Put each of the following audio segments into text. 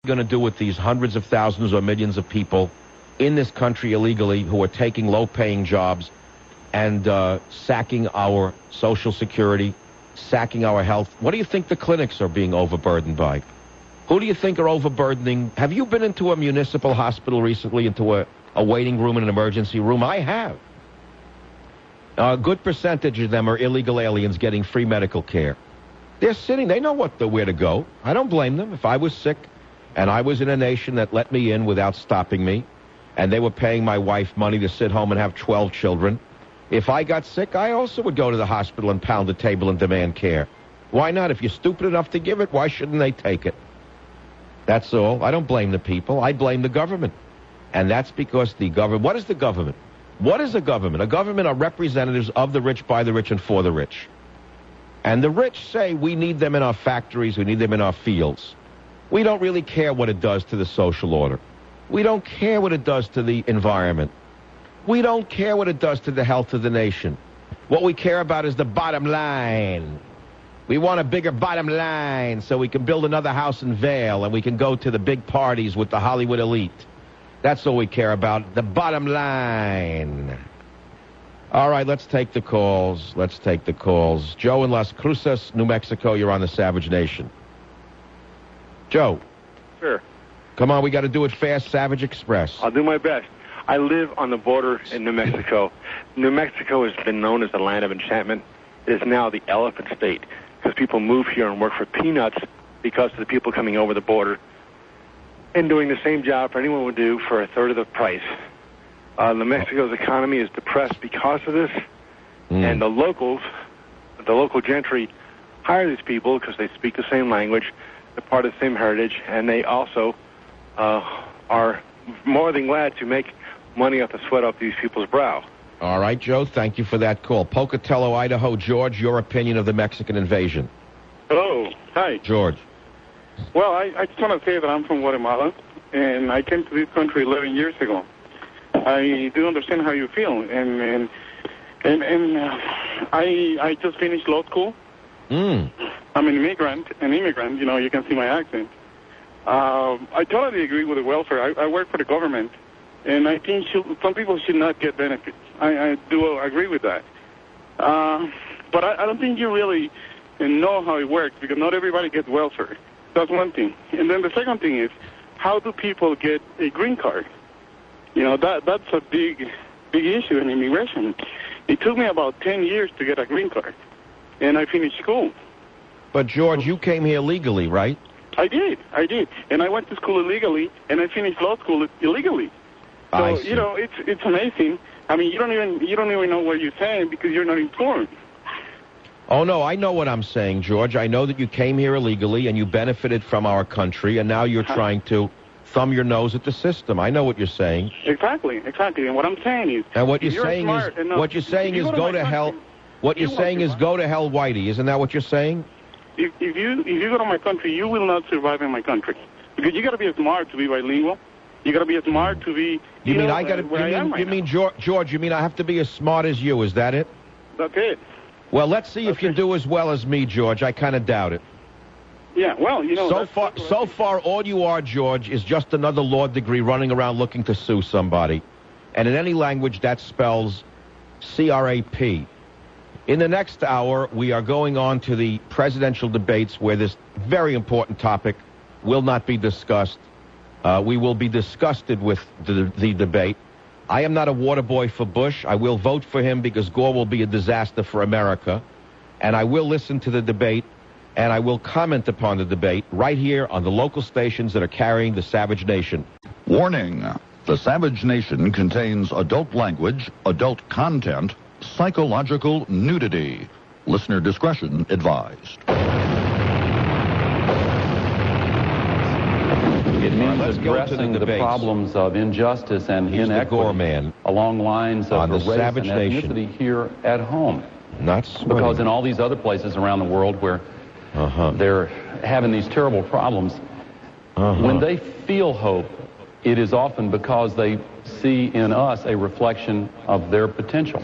Going to do with these hundreds of thousands or millions of people in this country illegally who are taking low-paying jobs and sacking our Social Security, sacking our health? What do you think the clinics are being overburdened by? Who do you think are overburdening? Have you been into a municipal hospital recently, into a waiting room in an emergency room? I have. A good percentage of them are illegal aliens getting free medical care. They're sitting, they know where to go. I don't blame them. If I was sick and I was in a nation that let me in without stopping me, and they were paying my wife money to sit home and have 12 children, if I got sick, I also would go to the hospital and pound the table and demand care. Why not? If you're stupid enough to give it, why shouldn't they take it? That's all. I don't blame the people. I blame the government. And that's because the government... What is the government? What is a government? A government are representatives of the rich, by the rich, and for the rich. And the rich say we need them in our factories, we need them in our fields. We don't really care what it does to the social order. We don't care what it does to the environment. We don't care what it does to the health of the nation. What we care about is the bottom line. We want a bigger bottom line so we can build another house in Vail and we can go to the big parties with the Hollywood elite. That's all we care about, the bottom line. All right, let's take the calls. Let's take the calls. Joe in Las Cruces, New Mexico, you're on the Savage Nation. Joe. Sure. Come on, we got to do it fast, Savage Express. I'll do my best. I live on the border in New Mexico. New Mexico has been known as the land of enchantment. It is now the elephant state because people move here and work for peanuts because of the people coming over the border and doing the same job anyone would do for a third of the price. New Mexico's economy is depressed because of this, and the local gentry hire these people because they speak the same language, they're part of the same heritage, and they also are more than glad to make money off the sweat off these people's brow. All right, Joe, thank you for that call. Pocatello, Idaho. George, your opinion of the Mexican invasion. Hello. Hi. George. Well, I just want to say that I'm from Guatemala, and I came to this country 11 years ago. I do understand how you feel, and I just finished law school. I'm an immigrant, you know, you can see my accent. I totally agree with the welfare. I work for the government, and I think some people should not get benefits. I do agree with that. But I don't think you really know how it works, because not everybody gets welfare. That's one thing. And then the second thing is, how do people get a green card? You know, that's a big issue in immigration. It took me about 10 years to get a green card, and I finished school. But, George, you came here legally, right? I did. And I went to school illegally, and I finished law school illegally. So, you know, it's amazing. I mean, you don't even know what you're saying because you're not informed. Oh, no, I know what I'm saying, George. I know that you came here illegally and you benefited from our country, and now you're trying to thumb your nose at the system. I know what you're saying. Exactly. And what I'm saying is... And what you're saying is go to hell... What you're saying is go to hell, Whitey. Isn't that what you're saying? If you go to my country, you will not survive in my country. Because you got to be smart to be bilingual. You got to be smart to be... You mean George, you mean I have to be as smart as you, is that it? That's it. Well, let's see if you do as well as me, George. I kind of doubt it. Yeah, well, you know... So far, all you are, George, is just another law degree running around looking to sue somebody. And in any language, that spells C-R-A-P. In the next hour, we are going on to the presidential debates where this very important topic will not be discussed. We will be disgusted with the debate. I am not a water boy for Bush. I will vote for him because Gore will be a disaster for America. And I will listen to the debate, and I will comment upon the debate right here on the local stations that are carrying the Savage Nation. Warning. The Savage Nation contains adult language, adult content, psychological nudity. Listener discretion advised. It means addressing the problems of injustice and inequity along lines of race and ethnicity here at home. Because in all these other places around the world where they're having these terrible problems, when they feel hope, it is often because they see in us a reflection of their potential.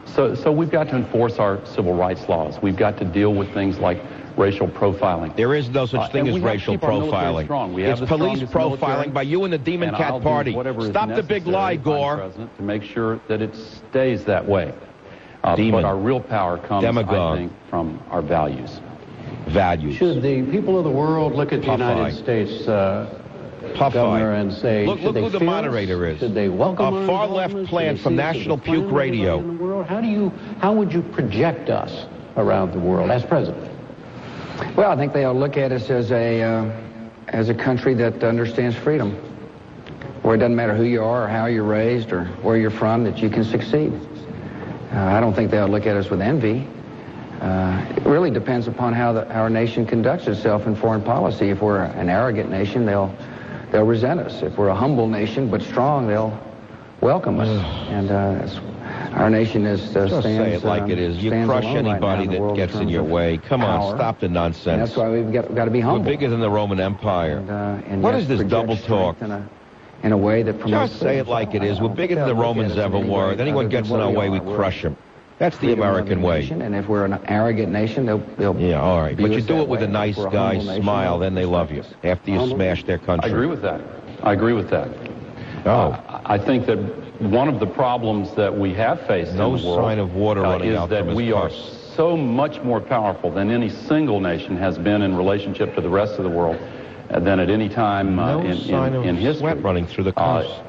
So we've got to enforce our civil rights laws. We've got to deal with things like racial profiling. There is no such thing as racial profiling. It's police profiling by you and the Demon Cat Party. Stop the big lie, Gore. President, to make sure that it stays that way. But our real power comes, I think, from our values. Should the people of the world look at the United States governor and say, look who the moderator is. Should they welcome a far-left plant from National Puke Radio. How would you project us around the world as president? Well, I think they ought to look at us as a country that understands freedom, where it doesn't matter who you are or how you're raised or where you're from, that you can succeed. I don't think they ought to look at us with envy. It really depends upon how our nation conducts itself in foreign policy. If we're an arrogant nation, they'll resent us. If we're a humble nation but strong, they'll welcome us. And our nation is just say it like it is. You crush anybody that gets in your way. Come on, stop the nonsense. And that's why we've got to be humble. We're bigger than the Roman Empire. And what is this double talk? In a way that promotes... Just say it like it is. We're bigger than the Romans ever were. If anyone gets in our way, we crush them. That's the American way. And if we're an arrogant nation, they'll yeah, all right. But you do it with a nice guy smile, then they love you. After you smash their country. I agree with that. I agree with that. I think that one of the problems that we have faced in the world sign of water running out is that we are so much more powerful than any single nation has been in relationship to the rest of the world than at any time in history. Sweat running through the coast.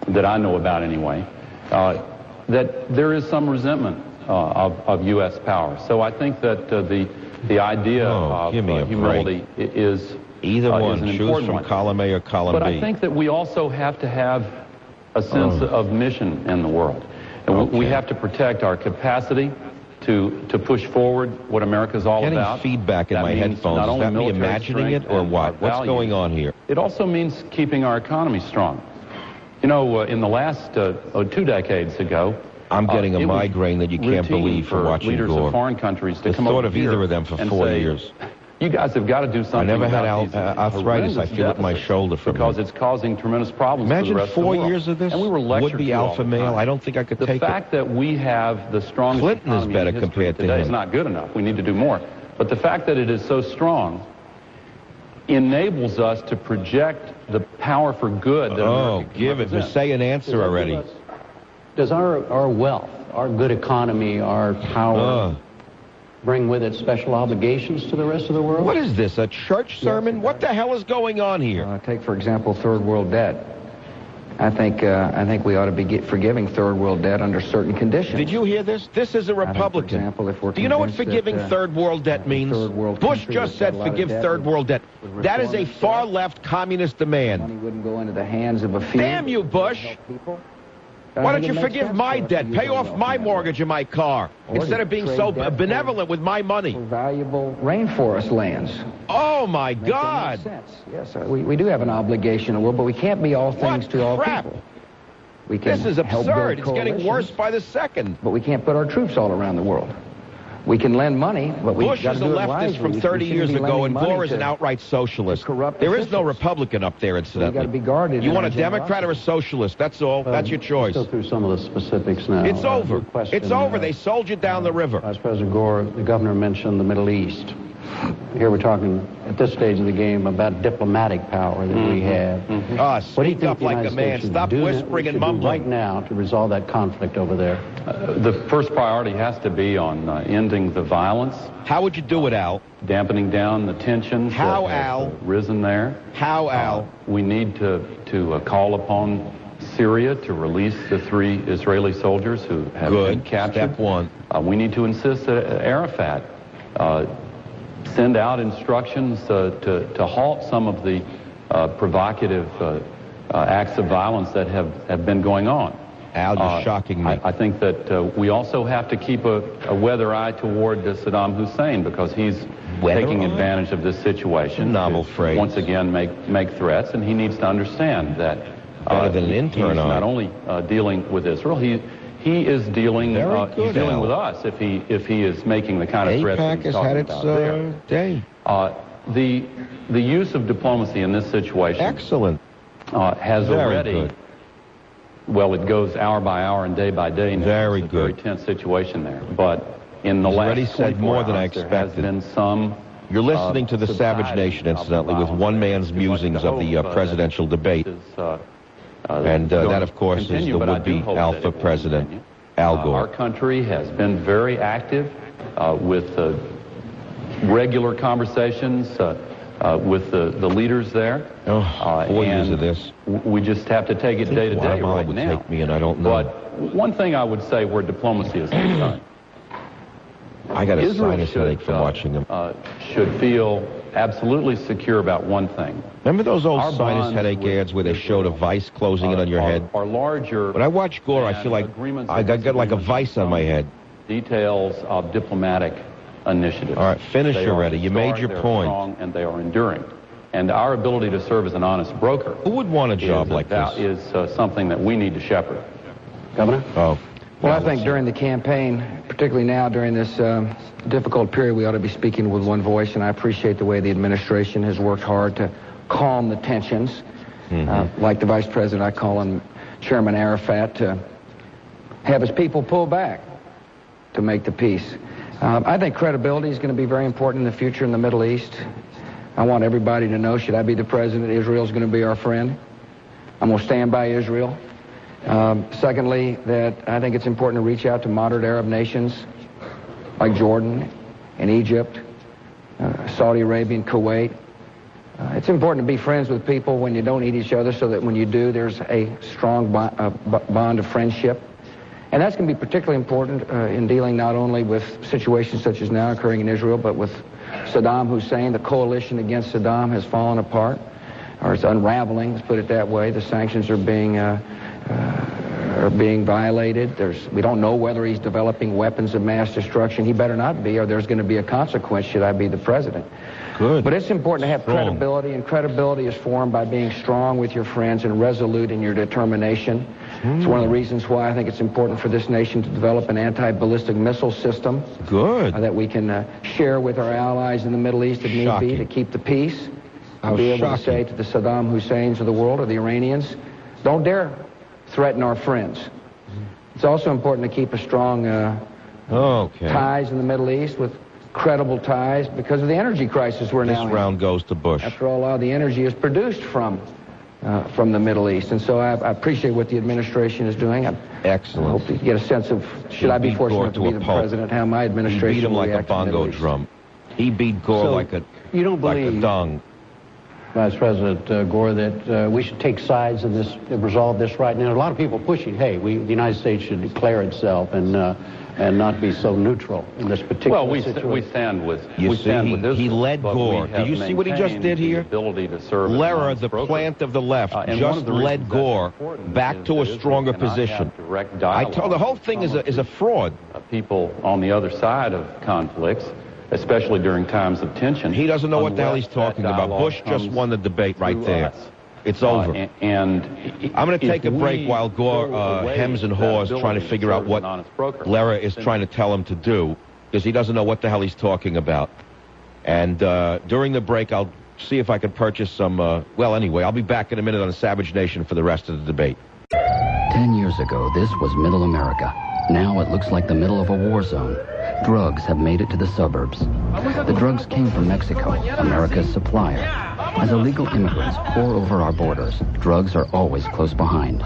That I know about anyway. That there is some resentment of U.S. power. So I think that the idea of humility is either one. Is an choose important from one. column A or column B. But I think that we also have to have a sense of mission in the world. And we have to protect our capacity to push forward what America's all about. Getting feedback in my headphones. Is that me imagining it or what? What's going on here? It also means keeping our economy strong. You know, in the last 2 decades ago, I'm getting a migraine that you can't believe for watching leaders Gore. of foreign countries to the come thought over of either of them for 4 years. You guys have got to do something. I never had about arthritis. I feel it in my shoulder because it's causing tremendous problems. Imagine for the rest 4 of the world. years of this. And we were lectured would be alpha male. I don't think I could take it. The fact that we have the strongest Clinton is economy better in history compared to today him. is not good enough. We need to do more. But the fact that it is so strong enables us to project the power for good. That give it. Say an answer already. Does our wealth, our good economy, our power bring with it special obligations to the rest of the world? What is this, a church sermon? What the hell is going on here? Take, for example, third world debt. I think we ought to be forgiving third world debt under certain conditions. Did you hear this? This is a Republican. For example, if we're do you know what forgiving third world debt means? Bush just said forgive third world debt. That is a far-left communist demand. Money wouldn't go into the hands of a few. Damn you, Bush! Why don't you forgive my debt? Pay off my mortgage and my car instead of being so benevolent with my money. Valuable rainforest lands. Oh, my God. Yes, we do have an obligation, but we can't be all things to all people. We can this is absurd. It's getting worse by the second. But we can't put our troops all around the world. We can lend money, but we Bush is a leftist from 30 years ago, and Gore is an outright socialist. There is no Republican up there, incidentally. Got to be guarded. You want a Democrat or a socialist? That's all. That's your choice. Let's go through some of the specifics now. It's over. It's over. They sold you down the river. Vice President Gore, the governor mentioned the Middle East. Here we're talking, at this stage of the game, about diplomatic power that we have. Speak up like a man. Stop whispering and mumbling. Right now to resolve that conflict over there? The first priority has to be on ending the violence. How would you do it, Al? Dampening down the tensions that have risen there. How, Al? We need to call upon Syria to release the 3 Israeli soldiers who have been captured. Step one. We need to insist that Arafat send out instructions to halt some of the provocative acts of violence that have been going on. Al, you're shocking me. I think that we also have to keep a weather eye toward Saddam Hussein because he's taking advantage of this situation. Novel phrase. Once again, make threats, and he needs to understand that he's not only dealing with Israel, he is dealing with us if he is making the kind of threats that he's talking about there. Day. The use of diplomacy in this situation has already. Well, it goes hour by hour and day by day. Very good. Very tense situation there. But in the last 24 more than I hours, there has been some You're listening to the Savage Nation, incidentally, with one man's musings of the presidential debate. And that, of course, is the would-be alpha president, Al Gore. Our country has been very active with regular conversations with the leaders there. 4 years of this. We just have to take it day to day right now. Take me, and I don't know. But one thing I would say where diplomacy is concerned, I got a sinus headache from watching them. Should feel absolutely secure about one thing. Remember those old sinus headache ads where they showed a vice closing in on your head? Are larger. When I watch Gore, I feel like I got like a vice on my head. Details of diplomatic initiatives. All right, finish already. You made your point. Strong and they are enduring. And our ability to serve as an honest broker. Who would want a job like this? Is something that we need to shepherd. Governor? Oh. Well, I think during the campaign, particularly now during this difficult period, we ought to be speaking with one voice, and I appreciate the way the administration has worked hard to calm the tensions. Like the Vice President, I call on Chairman Arafat to have his people pull back to make the peace. I think credibility is going to be very important in the future in the Middle East. I want everybody to know, should I be the president, Israel is going to be our friend. I'm going to stand by Israel. Secondly, that I think it's important to reach out to moderate Arab nations like Jordan and Egypt, Saudi Arabia and Kuwait. It's important to be friends with people when you don't eat each other, so that when you do, there's a strong bond of friendship. And that's going to be particularly important in dealing not only with situations such as now occurring in Israel, but with Saddam Hussein. The coalition against Saddam has fallen apart, or it's unraveling, let's put it that way. The sanctions are being violated. We don't know whether he's developing weapons of mass destruction. He better not be, or there's going to be a consequence should I be the president. Good. But it's important to have credibility, and credibility is formed by being strong with your friends and resolute in your determination. It's one of the reasons why I think it's important for this nation to develop an anti-ballistic missile system. Good. That we can share with our allies in the Middle East if need be, to keep the peace. Be able to say to the Saddam Husseins of the world, or the Iranians, don't dare threaten our friends. It's also important to keep a strong ties in the Middle East, with credible ties, because of the energy crisis we're now in. This round goes to Bush. After all, a lot of the energy is produced from the Middle East. And so I appreciate what the administration is doing. Excellent. I hope you get a sense of, should I be fortunate enough to be the president, how my administration beat him will like a bongo drum. He beat Gore like a dong. Vice President Gore, that we should take sides in this, resolve this right now. A lot of people pushing, hey, the United States should declare itself and not be so neutral in this particular situation. We stand with. He led Gore. Did you see what he just did here? Lehrer, the plant of the left, just led Gore back to a stronger position. I told the whole thing is a fraud. People on the other side of conflicts, especially during times of tension. He doesn't know what the hell he's talking about. Bush just won the debate right there. It's over. I'm going to take a break while Gore hems and haws trying to figure out what Lehrer is trying to tell him to do, because he doesn't know what the hell he's talking about. And during the break, I'll see if I can purchase some, well, anyway, I'll be back in a minute on Savage Nation for the rest of the debate. 10 years ago, this was middle America. Now it looks like the middle of a war zone. Drugs have made it to the suburbs. The drugs came from Mexico, America's supplier. As illegal immigrants pour over our borders, drugs are always close behind.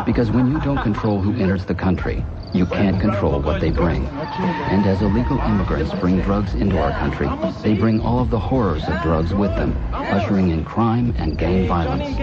Because when you don't control who enters the country, you can't control what they bring. And as illegal immigrants bring drugs into our country, they bring all of the horrors of drugs with them, ushering in crime and gang violence.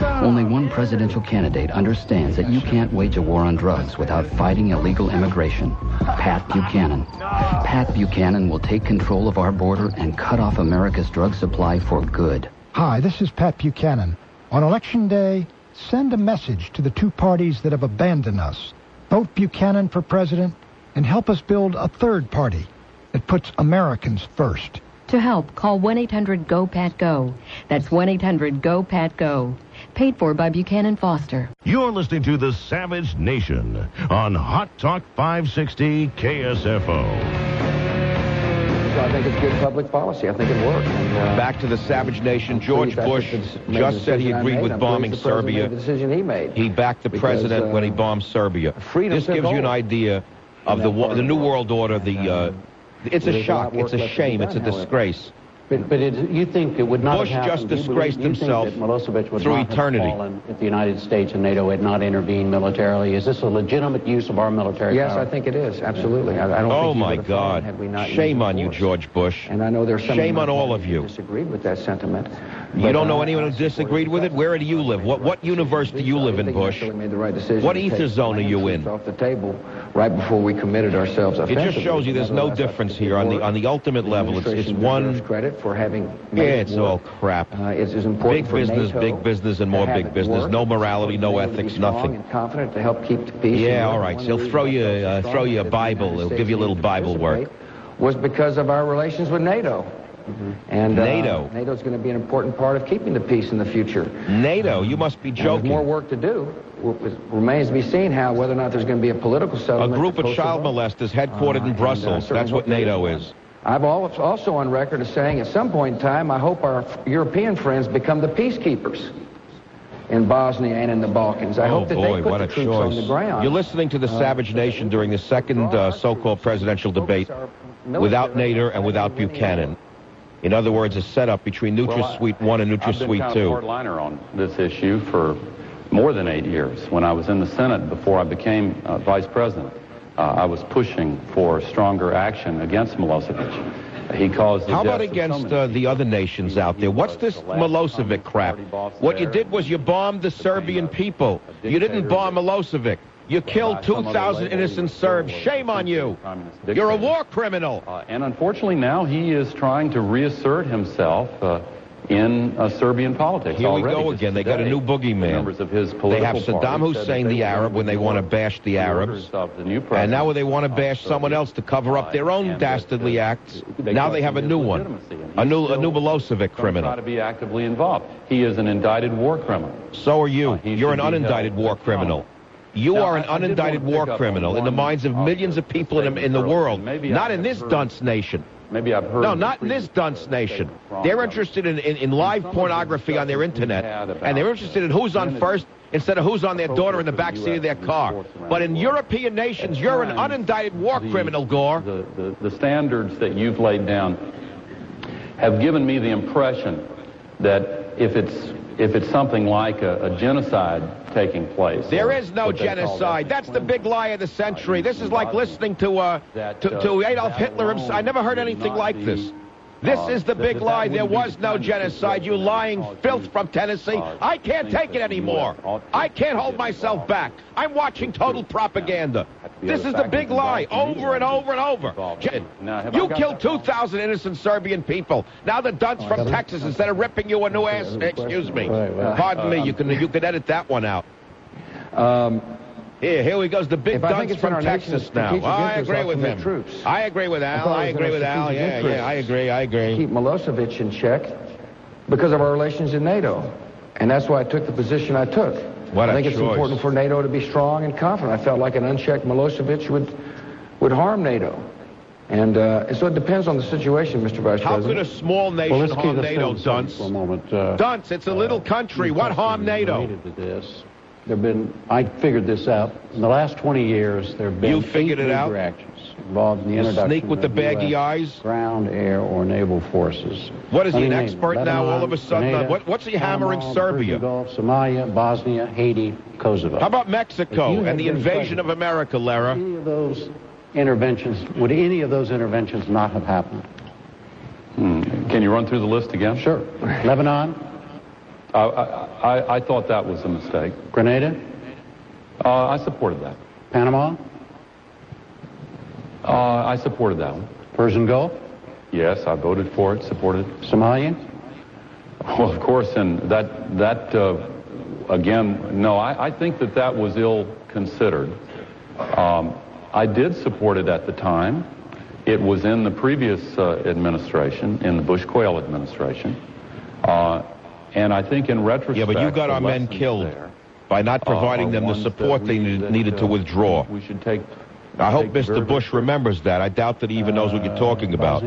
Only one presidential candidate understands that you can't wage a war on drugs without fighting illegal immigration: Pat Buchanan. Pat Buchanan will take control of our border and cut off America's drug supply for good. Hi, this is Pat Buchanan. On Election Day, send a message to the two parties that have abandoned us. Vote Buchanan for president and help us build a third party that puts Americans first. To help, call 1-800-GO-PAT-GO. That's 1-800-GO-PAT-GO. Paid for by Buchanan Foster. You're listening to The Savage Nation on Hot Talk 560 KSFO. I think it's good public policy. I think it worked. And, back to the Savage Nation. George Bush just said he agreed with bombing Serbia. The decision he made. He backed the president when he bombed Serbia. This gives you an idea of the New World Order. It's a shock. It's a shame. It's a disgrace. But you think it would not Bush have happened? just disgraced himself think that Milosevic would through not eternity. have fallen if the United States and NATO had not intervened militarily? Is this a legitimate use of our military Yes, power? I think it is. Absolutely. I don't Oh, think he my would have fallen God. had we not Shame used on you, force. George Bush. And I know there's some Shame on all of you. who disagreed with that sentiment. You don't know anyone who disagreed with it? Where do you live? What universe do you live in, Bush? Made the right decision What to ether take zone are you in? off the table right before we committed ourselves It offensively. just shows you there's no difference here on the ultimate level. It's one. Credit for having Yeah, it's all crap. It's important Big business, and more big business. No morality, no ethics, nothing. And confident to help keep the peace. Yeah, all right. So he'll throw you a Bible. He'll give you a little Bible work. Was because of our relations with NATO. And NATO. NATO's going to be an important part of keeping the peace in the future. NATO? You must be joking. There's more work to do. It remains to be seen whether or not there's going to be a political settlement. A group of child molesters headquartered in Brussels. That's what NATO is. I've also on record as saying at some point in time, I hope our European friends become the peacekeepers in Bosnia and in the Balkans. I hope that they put the troops on the ground. You're listening to the Savage Nation during the second so-called presidential debate without Nader and without Buchanan. In other words, a setup between NutraSuite 1 and NutraSuite 2. I've been kind of hardliner on this issue for more than 8 years. When I was in the Senate before I became vice president, I was pushing for stronger action against Milosevic. He caused the How about deaths of against so many the other nations out there? What's this Milosevic crap? What you did was you bombed the Serbian people. You didn't bomb Milosevic. You killed 2,000 innocent Serbs. Shame on you. You're a war criminal. And unfortunately now he is trying to reassert himself in Serbian politics. Here we already. go again. They got a new boogeyman. Members of his They political have Saddam party said Hussein, that the they were Arab, when they want to bash the Arabs. And now they want to bash someone else to cover up their own dastardly acts. Now they have a new one. A new Milosevic criminal. Try to be actively involved. He is an indicted war criminal. So are you. You're an unindicted war criminal. You are an unindicted war criminal in the minds of millions of people in the world. Not in this dunce nation. Maybe I've heard. No, not in this dunce nation. They're interested in live pornography on their internet, and they're interested in who's on first instead of who's on their daughter in the backseat of their car. But in European nations, you're an unindicted war criminal, Gore. The standards that you've laid down have given me the impression that if it's something like a genocide taking place. There is no genocide. That's the big lie of the century. This is like listening to Adolf Hitler himself. I never heard anything like this. This is the big lie. There was no genocide. You lying filth from Tennessee. I can't take it anymore. I can't hold myself back. I'm watching total propaganda. This is the big lie over and over and over. You killed 2,000 innocent Serbian people. Now the dunce from Texas, instead of ripping you a new ass, excuse me. Pardon me, you can edit that one out. Here he goes, the big dunce from Texas now. I agree with him. I agree with Al. I agree with Al. Yeah, I agree. Keep Milosevic in check because of our relations in NATO. And that's why I took the position I took. I think it's important for NATO to be strong and confident. I felt like an unchecked Milosevic would harm NATO. And so it depends on the situation, Mr. Vice President. How could a small nation harm NATO, dunce? For a moment. Dunce, it's a little country. What harm NATO? I figured this out. In the last 20 years, there have been You figured it out? actions involved in the introduction sneak with the baggy eyes? Ground, air, or naval forces. What is he, an expert now all of a sudden? What's he hammering Serbia? Gulf, Somalia, Bosnia, Haiti, Kosovo. How about Mexico and the invasion of America, Lara? Would any of those interventions not have happened? Can you run through the list again? Sure. Lebanon? I thought that was a mistake. Grenada? I supported that. Panama? I supported that one. Persian Gulf? Yes, I voted for it, supported it. Somalia? Well, of course, and that again, no, I think that was ill-considered. I did support it at the time. It was in the previous administration, in the Bush-Quayle administration. And I think in retrospect... Yeah, but you got our men killed by not providing them the support they needed to withdraw. We should take... I hope Mr. Bush remembers that. I doubt that he even knows what you're talking about.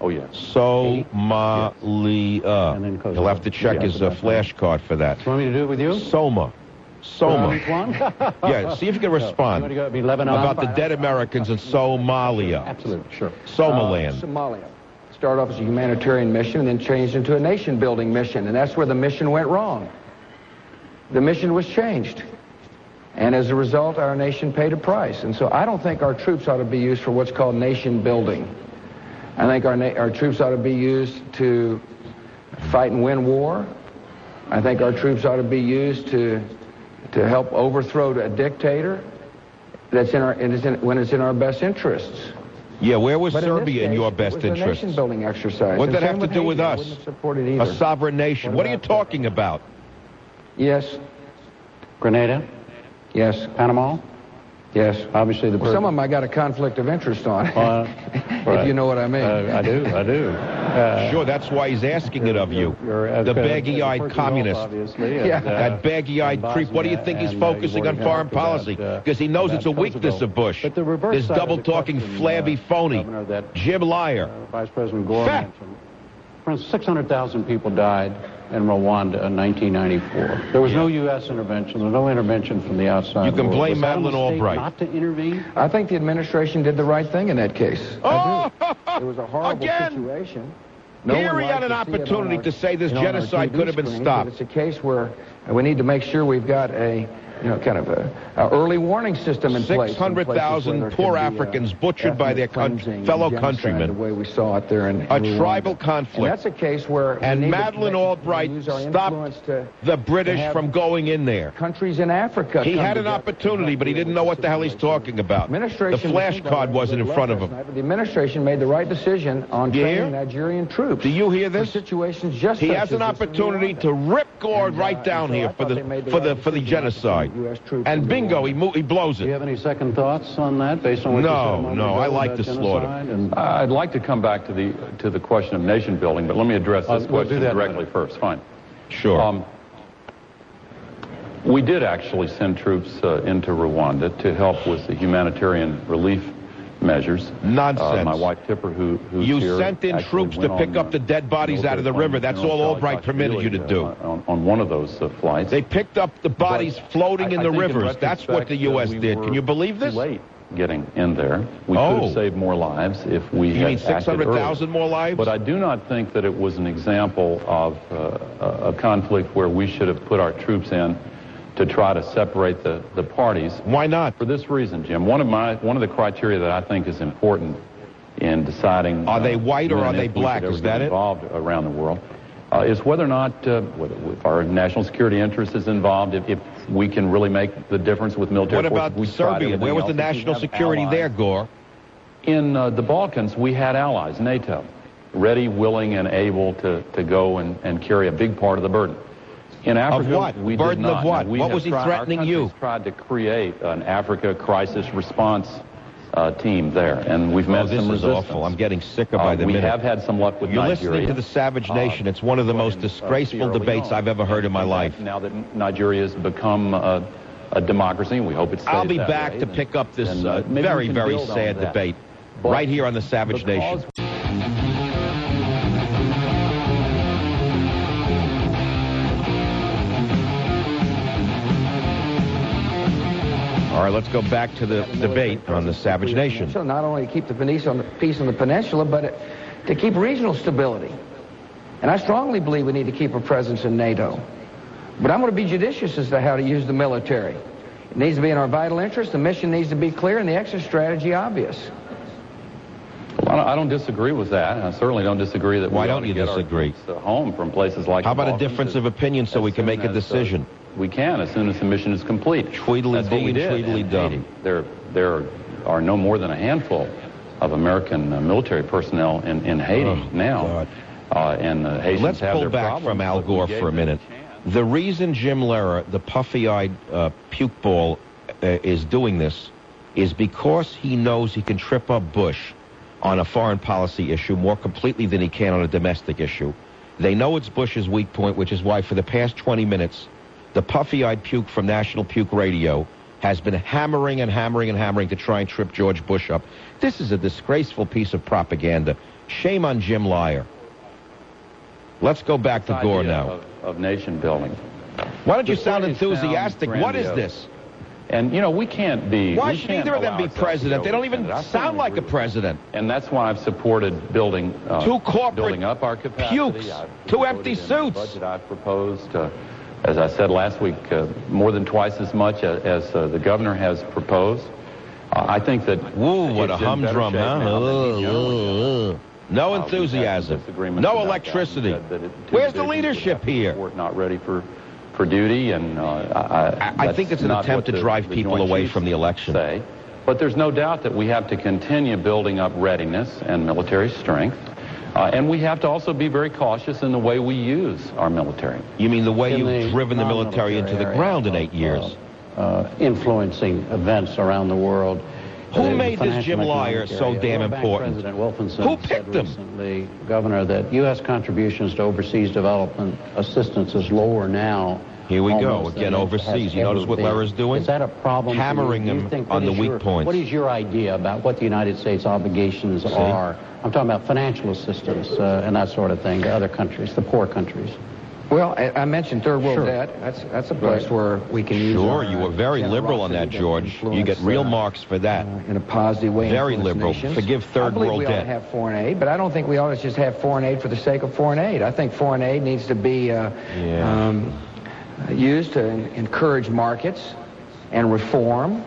Oh, yes. Somalia. He'll have to check his flashcard for that. You want me to do it with you? Soma. Yeah, see if you can respond about the dead Americans in Somalia. Absolutely, sure. Somaliland. Somalia. started off as a humanitarian mission and then changed into a nation-building mission, and that's where the mission went wrong. The mission was changed, and as a result, our nation paid a price. And so I don't think our troops ought to be used for what's called nation-building. I think our troops ought to be used to fight and win war. I think our troops ought to be used to help overthrow a dictator that's when it's in our best interests. Yeah, where was Serbia in your best interest? It was a nation-building exercise. What did that have to do with us? A sovereign nation. What are you talking about? Yes. Grenada? Yes. Panama? Yes. Obviously, the some of them I got a conflict of interest on, if you know what I mean. I do. Sure, that's why he's asking it of you. The baggy-eyed communist. That baggy-eyed creep. What do you think he's focusing on foreign policy? Because he knows it's a weakness of Bush. This double-talking, flabby phony. Jim Liar. Vice President Gore mentioned. For instance, 600,000 people died in Rwanda in 1994. There was no U.S. intervention. There was no intervention from the outside. You can blame Madeleine Albright. Not to intervene? I think the administration did the right thing in that case. I do. It was a horrible situation. Here he had an opportunity to say this genocide could have been stopped. It's a case where we need to make sure we've got a kind of a early warning system in place. 600,000 poor Africans butchered by their fellow countrymen. The way we saw it there in a tribal conflict. And that's a case where and Madeleine Albright stopped the British from going in there. Countries in Africa. He had an opportunity, but he didn't know what the hell he's talking about. The flashcard wasn't in front of him. The administration made the right decision on training Nigerian troops. Do you hear this? Situations just he has an opportunity to rip Gore right down here for the genocide. And bingo, he blows it. Do you have any second thoughts on that, based on what you said? No, I like the slaughter. I'd like to come back to the question of nation building, but let me address this question directly first. Fine. Sure. We did actually send troops into Rwanda to help with the humanitarian relief measures. Nonsense. My wife Tipper, who's you here, sent in troops to pick up the dead bodies out of the river. That's all Albright permitted you to do. On one of those flights. They picked up the bodies floating in the rivers. That's what the U.S. did. Can you believe this? Late getting in there. We could have saved more lives if we had acted 600,000 more lives? But I do not think that it was an example of a conflict where we should have put our troops in to try to separate the parties. Why not? For this reason, Jim. One of the criteria that I think is important in deciding are they white or are they black? Is that it? Involved around the world is whether or not if our national security interest is involved. If we can really make the difference with military forces. What about Serbia? Where was the national security there, Gore? In the Balkans, we had allies, NATO, ready, willing, and able to go and carry a big part of the burden. In Africa, of what? We burden did not. Of what? What was he threatening you? We tried to create an Africa crisis response team there, and we've met some resistance. This is awful. I'm getting sicker by the minute. We have had some luck with You're Nigeria. Listening to the Savage Nation. It's one of the most disgraceful debates I've ever heard in my life. Now that Nigeria has become a democracy, and we hope it stays I'll be that back way, to pick up this very, very sad debate right here on the Savage Nation. All right, let's go back to the debate on the Savage Nation. So not only keep the peace on the peninsula, but to keep regional stability. And I strongly believe we need to keep a presence in NATO. But I'm going to be judicious as to how to use the military. It needs to be in our vital interest, the mission needs to be clear, and the exit strategy obvious. Well, I don't disagree with that. I certainly don't disagree that Why don't you disagree? Home from places like How about a difference of opinion so we can make a decision? We can as soon as the mission is complete. Tweedledee and Tweedledum. There are no more than a handful of American military personnel in Haiti now. And the Haitians Let's have pull their back problems, from Al Gore for a minute. The reason Jim Lehrer, the puffy-eyed puke ball, is doing this is because he knows he can trip up Bush on a foreign policy issue more completely than he can on a domestic issue. They know it's Bush's weak point, which is why for the past 20 minutes, the puffy-eyed puke from National Puke Radio has been hammering and hammering and hammering to try and trip George Bush up. This is a disgraceful piece of propaganda. Shame on Jim Liar. Let's go back to Gore now. Of nation building. Why don't you sound enthusiastic? What is this? And, you know, we can't be... Why should either of them be president? They don't even sound like a president. And that's why I've supported building up our capacity. Pukes, two empty suits. The budget I've proposed, as I said last week, more than twice as much as the governor has proposed. I think that... Ooh, what a humdrum, huh? No enthusiasm, no electricity. Where's the leadership here? Not ready for duty, and I think it's an attempt to drive people away from the election. But there's no doubt that we have to continue building up readiness and military strength, and we have to also be very cautious in the way we use our military. You mean the way you've driven the military into the ground in 8 years? Influencing events around the world. Who made this Jim Liar so damn important? President Wilkinson Who picked him? Recently, Governor, that U.S. contributions to overseas development assistance is lower now. Here we go, again, overseas. You notice what Lara's doing? Is that a problem? Hammering him on the weak points. What is your idea about what the United States obligations are? I'm talking about financial assistance and that sort of thing to other countries, the poor countries. Well, I mentioned third world debt. That's a place where we can use. Sure, you were very liberal on that, George. You get real marks for that. In a positive way. Very liberal. Forgive third world debt. I believe we ought to have foreign aid, but I don't think we ought to just have foreign aid for the sake of foreign aid. I think foreign aid needs to be used to encourage markets and reform.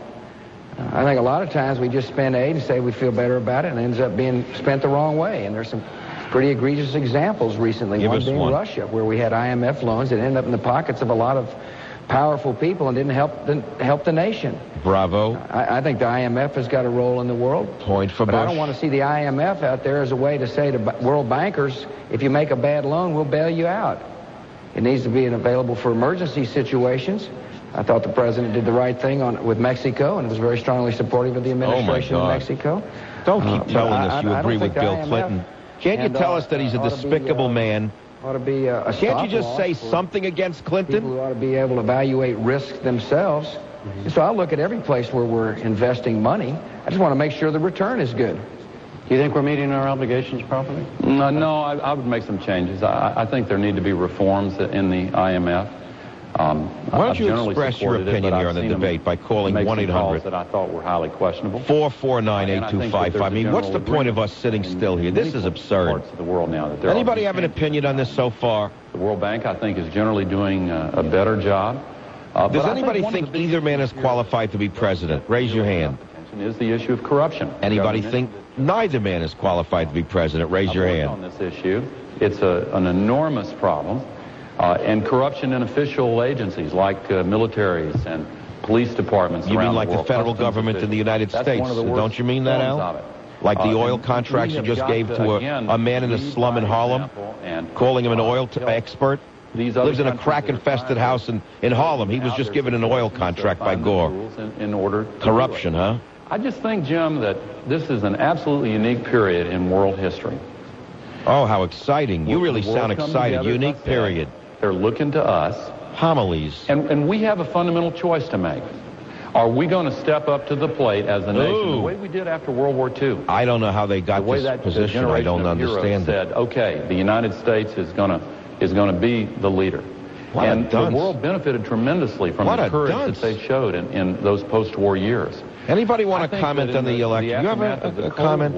I think a lot of times we just spend aid and say we feel better about it, and it ends up being spent the wrong way. And there's some pretty egregious examples recently. One being Russia, where we had IMF loans that ended up in the pockets of a lot of powerful people and didn't help the nation. Bravo. I think the IMF has got a role in the world. Point for Bush. But I don't want to see the IMF out there as a way to say to world bankers, if you make a bad loan, we'll bail you out. It needs to be available for emergency situations. I thought the president did the right thing with Mexico and was very strongly supportive of the administration in Mexico. Don't keep telling us you agree with Bill Clinton. Can't you tell us that he's a despicable man? Ought to be Can't you just say something against Clinton? People who ought to be able to evaluate risk themselves. So I'll look at every place where we're investing money. I just want to make sure the return is good. Do you think we're meeting our obligations properly? No, I would make some changes. I think there need to be reforms in the IMF. Why don't you express your opinion here on the debate by calling 1-800 that I thought were highly questionable. 449-8255. I mean, what's the point of us sitting still here? This is absurd. Parts of the world now that anybody have an opinion on this so far? The World Bank, I think, is generally doing a better job. Does anybody think either man is qualified to be president? Raise your hand. Is the issue of corruption. Anybody think neither man is qualified to be president? Raise your hand. On this issue, it's an enormous problem. And corruption in official agencies like militaries and police departments. You mean like the federal government in the United States? Don't you mean that, Al? Like the oil contracts you just gave to a man in a slum in Harlem, calling him an oil expert? Lives in a crack-infested house in Harlem. He was just given an oil contract by Gore. Corruption, huh? I just think, Jim, that this is an absolutely unique period in world history. Oh, how exciting. You really sound excited. Unique period. They're looking to us. Homilies. And we have a fundamental choice to make. Are we going to step up to the plate as a nation the way we did after World War II? I don't know how they got this position. I don't understand it. Said, okay, the United States is going to be the leader. And the world benefited tremendously from the courage that they showed in those post-war years. Anybody want to comment on the election? You have a comment?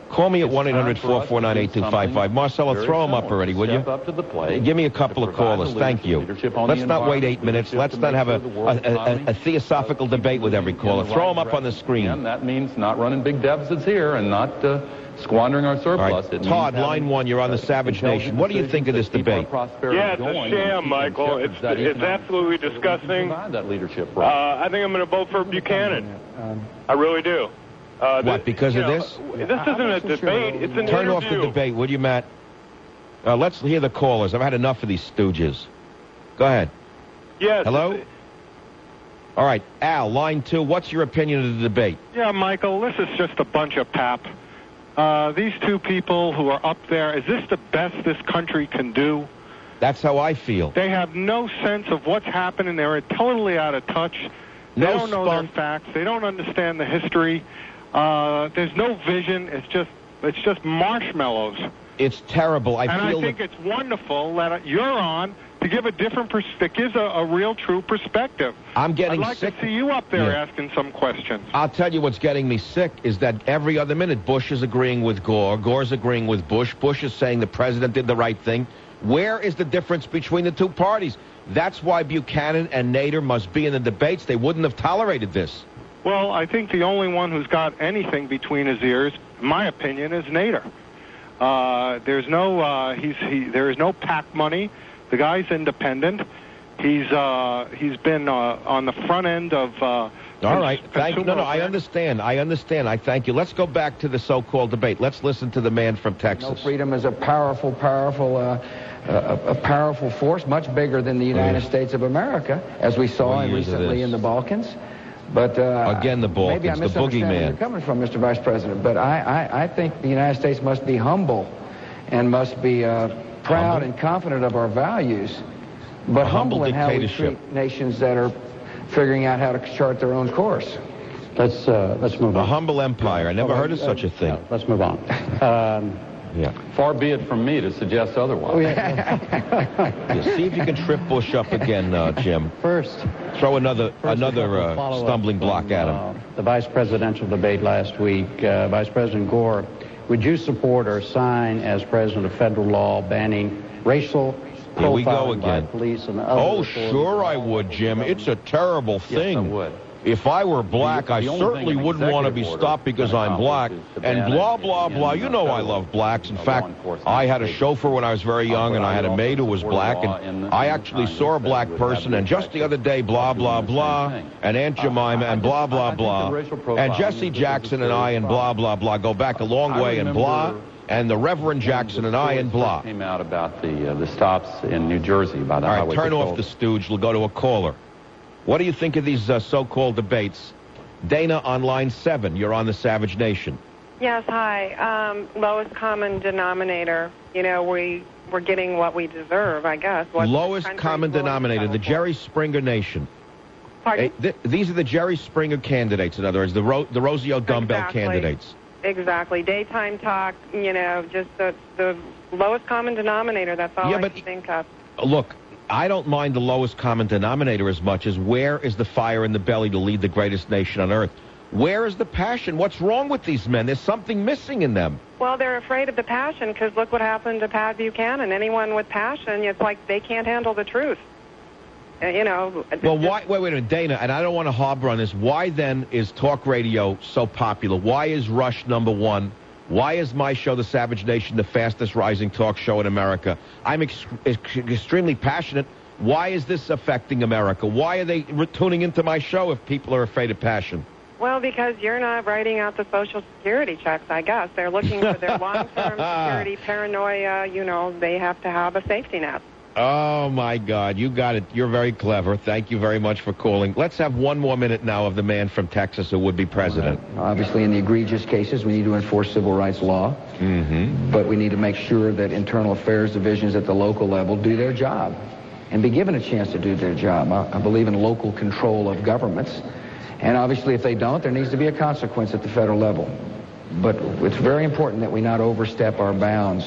Call me at 1-800-449-8255. Marcelo, throw them up already, will you? Up to the plate. Give me a couple of callers. Thank you. Let's not wait 8 minutes. Let's not have a theosophical debate with every caller. Throw them up on the screen. And that means not running big deficits here and not squandering our surplus. Right. Todd, line 1, you're on the Savage Nation. What do you think of this debate? Yeah, it's a sham, Michael. It's absolutely disgusting. That leadership I think I'm going to vote for Buchanan. I really do. What, because of this? This isn't a debate. It's an Turn interview. off the debate, would you, Matt? Let's hear the callers. I've had enough of these stooges. Go ahead. Yes. Hello? All right, Al, line 2, what's your opinion of the debate? Yeah, Michael, this is just a bunch of pap. These two people who are up there, is this the best this country can do? That's how I feel. They have no sense of what's happening. They're totally out of touch. They don't know their facts. They don't understand the history. There's no vision. It's just marshmallows. It's terrible. I think it's wonderful that you're on to give a different that gives a real, true perspective. I'm getting I'd like sick. to see you up there asking some questions. I'll tell you what's getting me sick is that every other minute Bush is agreeing with Gore, Gore's agreeing with Bush, Bush is saying the president did the right thing. Where is the difference between the two parties? That's why Buchanan and Nader must be in the debates. They wouldn't have tolerated this. Well, I think the only one who's got anything between his ears, in my opinion, is Nader. There is no PAC money. The guy's independent. He's been on the front end of. All right, thank you. No, I understand. I thank you. Let's go back to the so-called debate. Let's listen to the man from Texas. No, freedom is a powerful force, much bigger than the United States of America, as we saw recently in the Balkans. But again, the Balkans, maybe I misunderstand where you're coming from, Mr. Vice President. But I think the United States must be humble and must be proud and confident of our values, but humble in how we treat nations that are figuring out how to chart their own course. Let's move on. A humble empire. I never heard of such a thing. Let's move on. Far be it from me to suggest otherwise. See if you can trip Bush up again, Jim. First, throw another stumbling block at him. The vice presidential debate last week, Vice President Gore, would you support or sign as president a federal law banning racial profiling by police and other? Oh, sure I would, Jim. It's a terrible thing. Yes, I would. If I were black, I certainly wouldn't want to be stopped because I'm black. And blah, blah, blah. You know I love blacks. In fact, I had a chauffeur when I was very young, and I had a maid who was black. And I actually saw a black person, and just the other day, blah, blah, blah, and Aunt Jemima, and blah, blah, blah. And Jesse Jackson and I, and blah, blah, blah, go back a long way, and blah. And the Reverend Jackson and I, and blah. Came out about the stops in New Jersey by the highway. All right, turn off the stooge. We'll go to a caller. What do you think of these so-called debates? Dana on line 7. You're on the Savage Nation. Yes, hi. Lowest common denominator. You know, we're getting what we deserve, I guess. Lowest common denominator, the Jerry Springer Nation. Pardon? These are the Jerry Springer candidates, in other words, the Rosie O'Dumbbell candidates. Exactly. Daytime talk, you know, just the lowest common denominator. That's all I can think of. Look, I don't mind the lowest common denominator as much as where is the fire in the belly to lead the greatest nation on earth? Where is the passion? What's wrong with these men? There's something missing in them. Well, they're afraid of the passion because look what happened to Pat Buchanan. Anyone with passion, it's like they can't handle the truth. You know. Well, wait a minute, Dana, and I don't want to harbor on this. Why then is talk radio so popular? Why is Rush #1? Why is my show, The Savage Nation, the fastest rising talk show in America? I'm extremely passionate. Why is this affecting America? Why are they tuning into my show if people are afraid of passion? Well, because you're not writing out the Social Security checks, I guess. They're looking for their long-term security paranoia. You know, they have to have a safety net. Oh, my God. You got it. You're very clever. Thank you very much for calling. Let's have one more minute now of the man from Texas who would be president. Obviously, in the egregious cases, we need to enforce civil rights law. But we need to make sure that internal affairs divisions at the local level do their job and be given a chance to do their job. I believe in local control of governments. And obviously, if they don't, there needs to be a consequence at the federal level. But it's very important that we not overstep our bounds.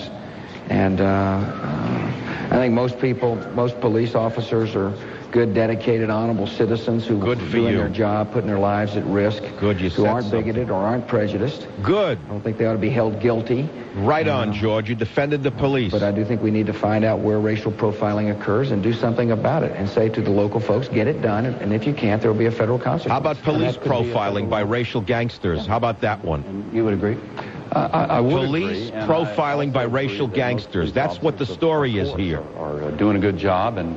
And I think most police officers are good, dedicated, honorable citizens who are doing their job, putting their lives at risk, who aren't bigoted or aren't prejudiced. Good. I don't think they ought to be held guilty. Right on, George. You defended the police. But I do think we need to find out where racial profiling occurs and do something about it and say to the local folks, get it done, and if you can't, there will be a federal consequence. How about police profiling by racial gangsters? How about that one? And you would agree? I would Police profiling by racial gangsters. That's what the story is here. Are doing a good job and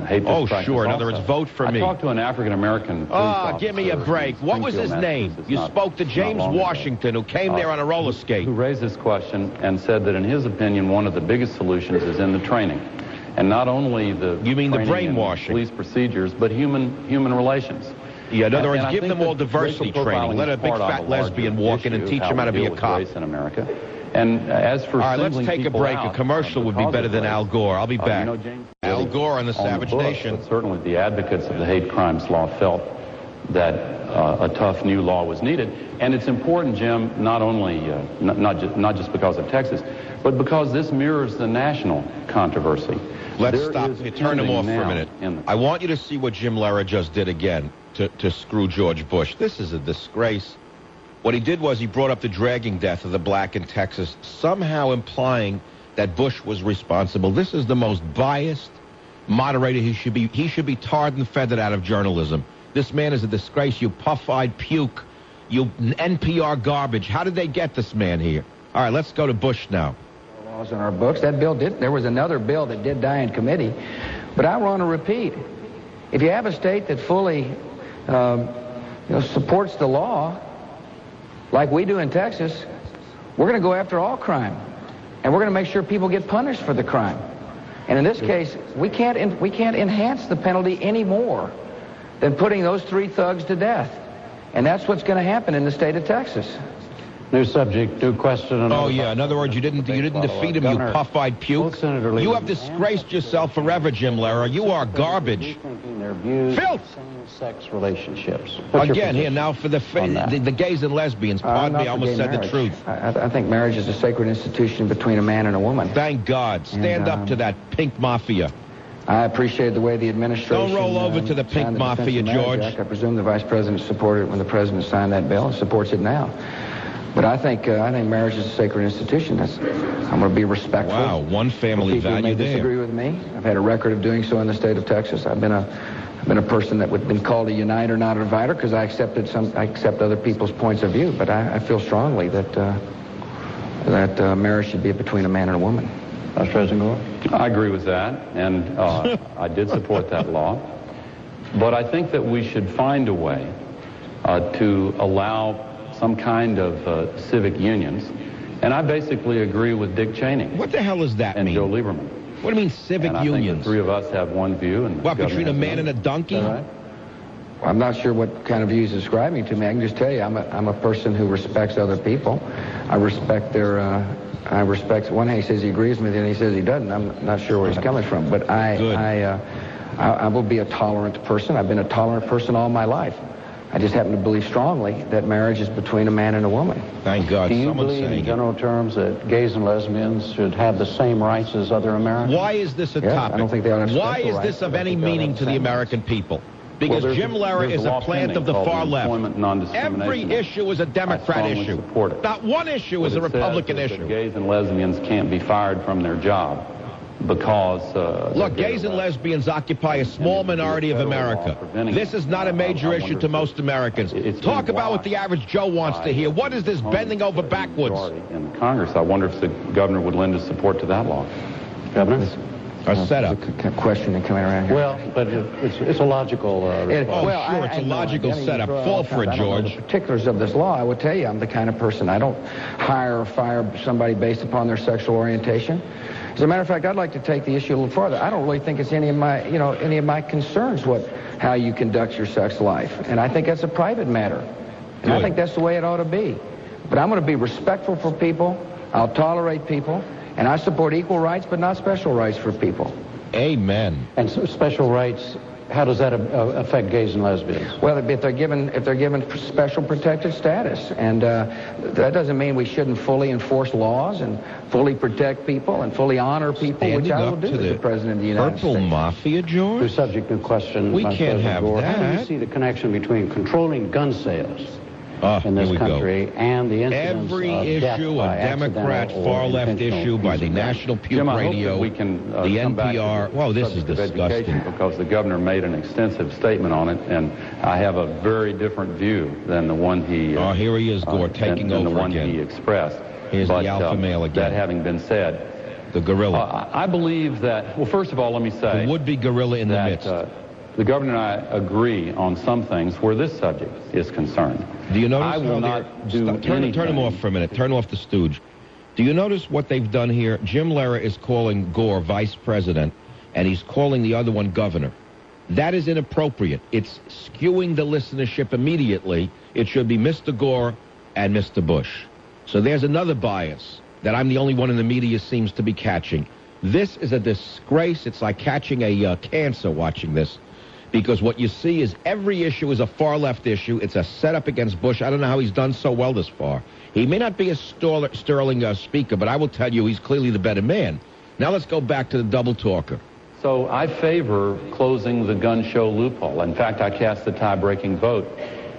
hate this practice. Sure. In other words, vote for me. I talked to an African-American police officer. Give me a break. What was his name? You spoke to James Washington, who came there on a roller skate. Who raised this question and said that in his opinion, one of the biggest solutions is in the training. And not only the brainwashing, police procedures, but human relations. Yeah, in other words, give them all diversity training. Let a big fat lesbian walk in and teach them how to be a cop. In America. And as for all right, let's take a break. A commercial would be better than Al Gore. I'll be back. Al Gore on the Savage Nation. But certainly the advocates of the hate crimes law felt that a tough new law was needed. And it's important, Jim, not only not just because of Texas, but because this mirrors the national controversy. Let's stop. Turn him off for a minute. I want you to see what Jim Lehrer just did again to screw George Bush. This is a disgrace. What he did was he brought up the dragging death of the black in Texas, somehow implying that Bush was responsible. This is the most biased moderator. He should be tarred and feathered out of journalism. This man is a disgrace, you puff-eyed puke, you NPR garbage. How did they get this man here? All right, let's go to Bush now. Laws in our books. That bill did. There was another bill that did die in committee, but I want to repeat: if you have a state that fully, supports the law, like we do in Texas, we're going to go after all crime, and we're going to make sure people get punished for the crime. And in this case, we can't enhance the penalty any more than putting those 3 thugs to death. And that's what's going to happen in the state of Texas. New subject, new question. Oh, yeah. In other words, you didn't defeat him, you puff-eyed puke. You have disgraced yourself forever, Jim Lehrer. You are garbage. Filth! Same-sex relationships. Again, here, now for the gays and lesbians. Pardon me, I almost said the truth. I think marriage is a sacred institution between a man and a woman. Thank God. Stand up to that pink mafia. I appreciate the way the administration... Don't roll over to the pink mafia, George. I presume the vice president supported it when the president signed that bill and supports it now. But I think marriage is a sacred institution. I'm going to be respectful. Wow, one family value there. People may disagree with me. I've had a record of doing so in the state of Texas. I've been a person that would have been called a uniter, not a divider, because I accept other people's points of view. But I feel strongly that marriage should be between a man and a woman. Vice President Gore? I agree with that, and I did support that law. But I think that we should find a way to allow some kind of civic unions. And I basically agree with Dick Cheney. What the hell does that mean? And Joe Lieberman. What do you mean civic unions? I think the 3 of us have one view. And what, between a man and a donkey? Right? Well, I'm not sure what kind of views describing to me. I can just tell you I'm a person who respects other people. I respect their... I respect one hand he says he agrees with me, and he says he doesn't. I'm not sure where he's coming from, but I will be a tolerant person. I've been a tolerant person all my life. I just happen to believe strongly that marriage is between a man and a woman. Thank God. Do you believe in general terms that gays and lesbians should have the same rights as other Americans? Why is this a topic? I don't think they ought to have Why is this of any meaning to the American people? Because Jim Lehrer is a plant of the far left. Every issue is a Democrat issue. Not one issue is a Republican issue. Gays and lesbians can't be fired from their job because... Look, gays and lesbians occupy a small minority of America. This is not a major issue to most Americans. Talk about what the average Joe wants to hear. What is this bending over backwards? In Congress, I wonder if the governor would lend his support to that law. Governor? A setup. Question and coming around here. Well, but it's a logical... sure, it's a logical setup. Fall for it, George. The particulars of this law, I would tell you, I'm the kind of person, I don't hire or fire somebody based upon their sexual orientation. As a matter of fact, I'd like to take the issue a little farther. I don't really think it's any of my concerns how you conduct your sex life. And I think that's a private matter. And I think that's the way it ought to be. But I'm going to be respectful for people. I'll tolerate people. And I support equal rights, but not special rights for people. Amen. And so special rights, how does that affect gays and lesbians? Well, if they're given special protected status, and that doesn't mean we shouldn't fully enforce laws and fully protect people and fully honor people, which I will do as the President of the United States. Purple Mafia, George? New subject, new question. We can't have that. How do you see the connection between controlling gun sales in this country and the incidence every of death issue, by a Democrat far-left issue by the National Puke Radio, we can, the NPR. Well, this is disgusting. Because the governor made an extensive statement on it, and I have a very different view than the one he... here he is, Gore, taking over the one again. He expressed. Here's the alpha male again. That having been said... The gorilla. I believe that... Well, first of all, let me say... The would-be gorilla in the midst. The governor and I agree on some things where this subject is concerned. Do you notice I will not do anything? Turn him off for a minute. Turn off the stooge. Do you notice what they've done here? Jim Lehrer is calling Gore vice president, and he's calling the other one governor. That is inappropriate. It's skewing the listenership immediately. It should be Mr. Gore and Mr. Bush. So there's another bias that I'm the only one in the media seems to be catching. This is a disgrace. It's like catching a cancer watching this. Because what you see is every issue is a far-left issue. It's a setup against Bush. I don't know how he's done so well this far. He may not be a sterling speaker, but I will tell you he's clearly the better man. Now let's go back to the double talker. So I favor closing the gun show loophole. In fact, I cast the tie-breaking vote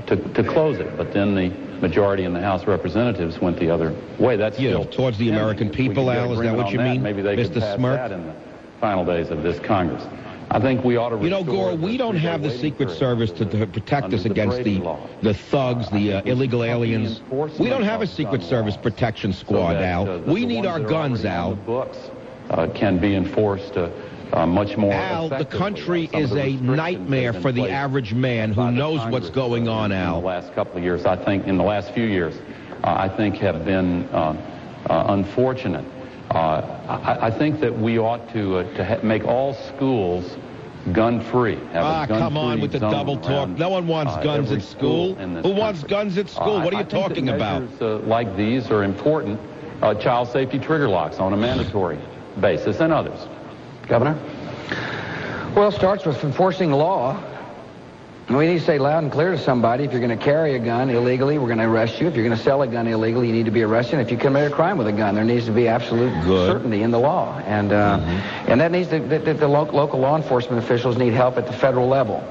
to close it, but then the majority in the House of Representatives went the other way. That's still towards the American people, Al. Is that what you mean? Maybe they could pass that in the final days of this Congress. I think we ought to restore... Gore, we don't have the Secret Service to protect us against the thugs, the illegal aliens. We don't have a Secret Service protection squad, Al. We need our guns, Al. Books can be enforced much more Al, the country is a nightmare for the average man who knows what's going on, Al. In the last couple of years, I think, in the last few years, I think have been unfortunate. I think that we ought to make all schools gun-free. Come on with the double talk. No one wants guns at school. Who wants guns at school? What are you talking about? Measures like these are important. Child safety trigger locks on a mandatory basis and others. Governor? Well, it starts with enforcing the law. We need to say loud and clear to somebody, if you're going to carry a gun illegally, we're going to arrest you. If you're going to sell a gun illegally, you need to be arrested. If you commit a crime with a gun, there needs to be absolute certainty in the law. And and that needs the local law enforcement officials need help at the federal level.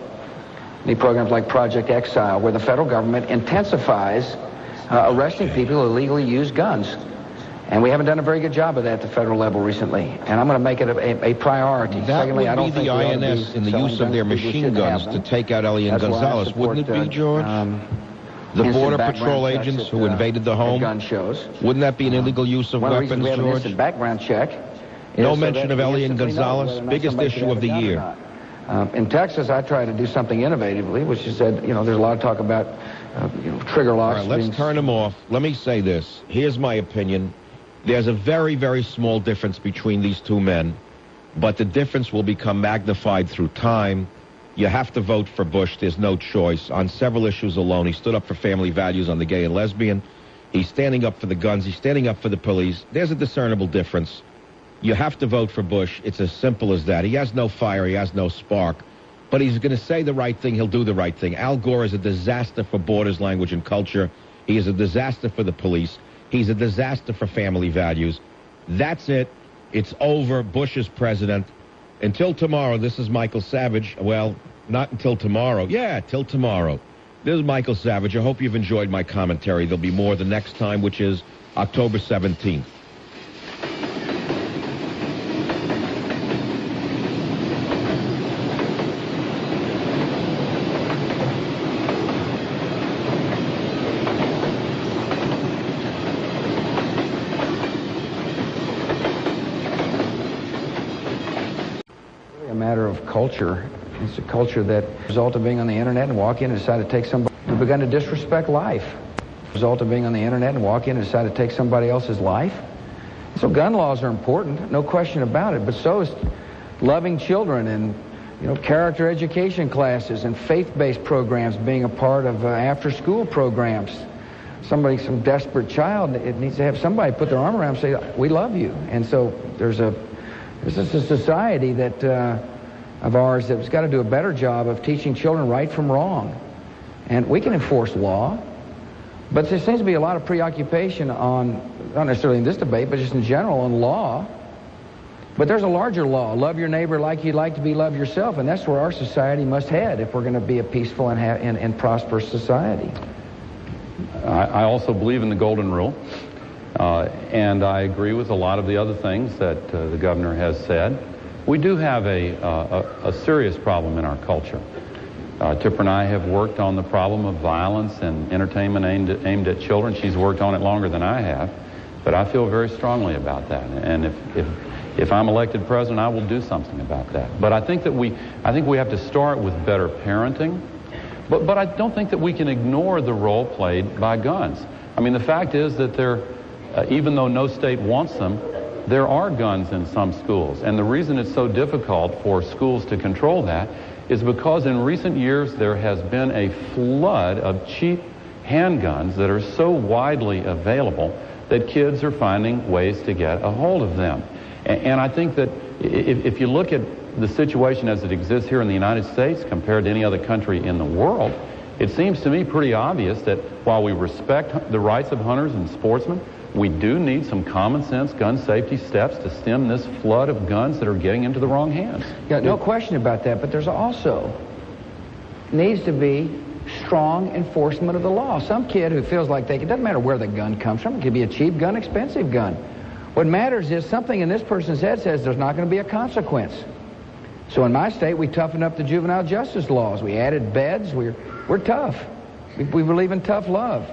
Need programs like Project Exile, where the federal government intensifies arresting people who illegally use guns. And we haven't done a very good job of that at the federal level recently. And I'm going to make it a priority. That would be the INS in the use of their machine guns to take out Elian Gonzalez, wouldn't it be, George? The Border Patrol agents who invaded the home? Gun shows. Wouldn't that be an illegal use of weapons, George? George? An background check. No mention of Elian Gonzalez, biggest issue of the year. In Texas, I try to do something innovatively, which is that, there's a lot of talk about, trigger locks. All right, let's turn them off. Let me say this. Here's my opinion. There's a very, very small difference between these two men, but the difference will become magnified through time. You have to vote for Bush. There's no choice. On several issues alone, he stood up for family values on the gay and lesbian. He's standing up for the guns. He's standing up for the police. There's a discernible difference. You have to vote for Bush. It's as simple as that. He has no fire. He has no spark. But he's going to say the right thing. He'll do the right thing. Al Gore is a disaster for borders, language, and culture. He is a disaster for the police. He's a disaster for family values. That's it. It's over. Bush is president. Until tomorrow, this is Michael Savage. Well, not until tomorrow. Yeah, till tomorrow. This is Michael Savage. I hope you've enjoyed my commentary. There'll be more the next time, which is October 17th. Culture. It's a culture that result of being on the internet and walk in and decide to take somebody who's begun to disrespect life. Result of being on the internet and walk in and decide to take somebody else's life. So gun laws are important, no question about it, but so is loving children and character education classes and faith-based programs being a part of after-school programs. Some desperate child, it needs to have somebody put their arm around and say, we love you. And so there's a society that of ours that's got to do a better job of teaching children right from wrong. And we can enforce law, but there seems to be a lot of preoccupation on, not necessarily in this debate, but just in general on law. But there's a larger law. Love your neighbor like you'd like to be loved yourself, and that's where our society must head if we're going to be a peaceful and prosperous society. I also believe in the golden rule, and I agree with a lot of the other things that the governor has said. We do have a serious problem in our culture. Tipper and I have worked on the problem of violence and entertainment aimed at children. She's worked on it longer than I have, but I feel very strongly about that. And if I'm elected president, I will do something about that. But I think we have to start with better parenting. But I don't think that we can ignore the role played by guns. I mean, the fact is that even though no state wants them, there are guns in some schools. And the reason it's so difficult for schools to control that is because in recent years there has been a flood of cheap handguns that are so widely available that kids are finding ways to get a hold of them. And I think that if you look at the situation as it exists here in the United States compared to any other country in the world, it seems to me pretty obvious that while we respect the rights of hunters and sportsmen, we do need some common sense gun safety steps to stem this flood of guns that are getting into the wrong hands. Yeah, no question about that, but there's also needs to be strong enforcement of the law. Some kid who feels like it doesn't matter where the gun comes from, it could be a cheap gun, expensive gun. What matters is something in this person's head says there's not going to be a consequence. So in my state, we toughened up the juvenile justice laws. We added beds. We're tough. We believe in tough love.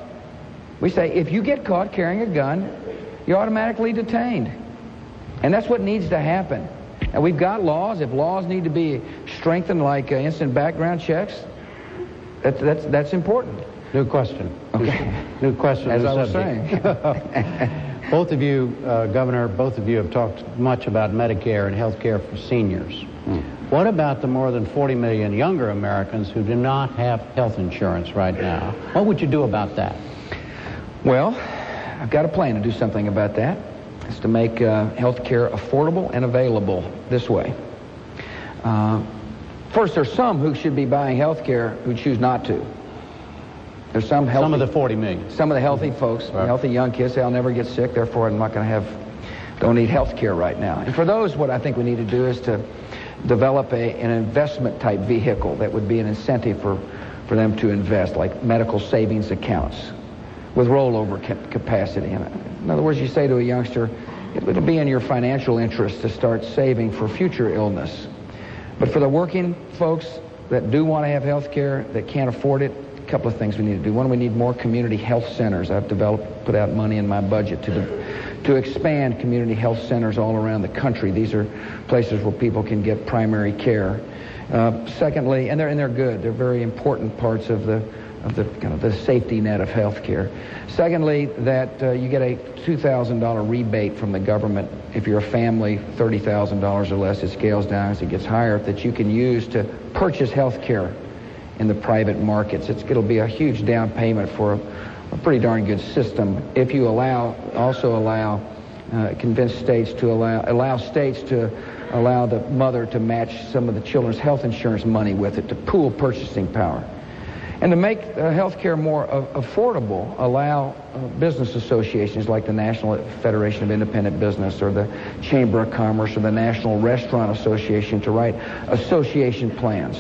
We say if you get caught carrying a gun, you're automatically detained. And that's what needs to happen. And we've got laws. If laws need to be strengthened, like instant background checks, that's important. New question. Okay. New question. As I was saying. Both of you, Governor, both of you have talked much about Medicare and health care for seniors. What about the more than 40 million younger Americans who do not have health insurance right now? What would you do about that? Well, I've got a plan to do something about that. It's to make health care affordable and available this way. First, there's some who should be buying health care who choose not to. There's some healthy... Some of the 40 million. Some of the healthy folks, right. Healthy young kids say, I'll never get sick, therefore I'm not going to don't need health care right now. And for those, what I think we need to do is to develop an investment type vehicle that would be an incentive for them to invest, like medical savings accounts with rollover capacity. In other words, you say to a youngster, it'll be in your financial interest to start saving for future illness. But for the working folks that do want to have health care, that can't afford it, a couple of things we need to do. One, we need more community health centers. I've put out money in my budget to expand community health centers all around the country. These are places where people can get primary care. Secondly, and they're good. They're very important parts of the kind of the safety net of health care. Secondly, that you get a $2,000 rebate from the government if you're a family, $30,000 or less. It scales down as it gets higher, that you can use to purchase health care in the private markets. It'll be a huge down payment for a pretty darn good system if you convince states to allow states to allow the mother to match some of the children's health insurance money with it, to pool purchasing power. And to make health care more affordable, allow business associations like the National Federation of Independent Business or the Chamber of Commerce or the National Restaurant Association to write association plans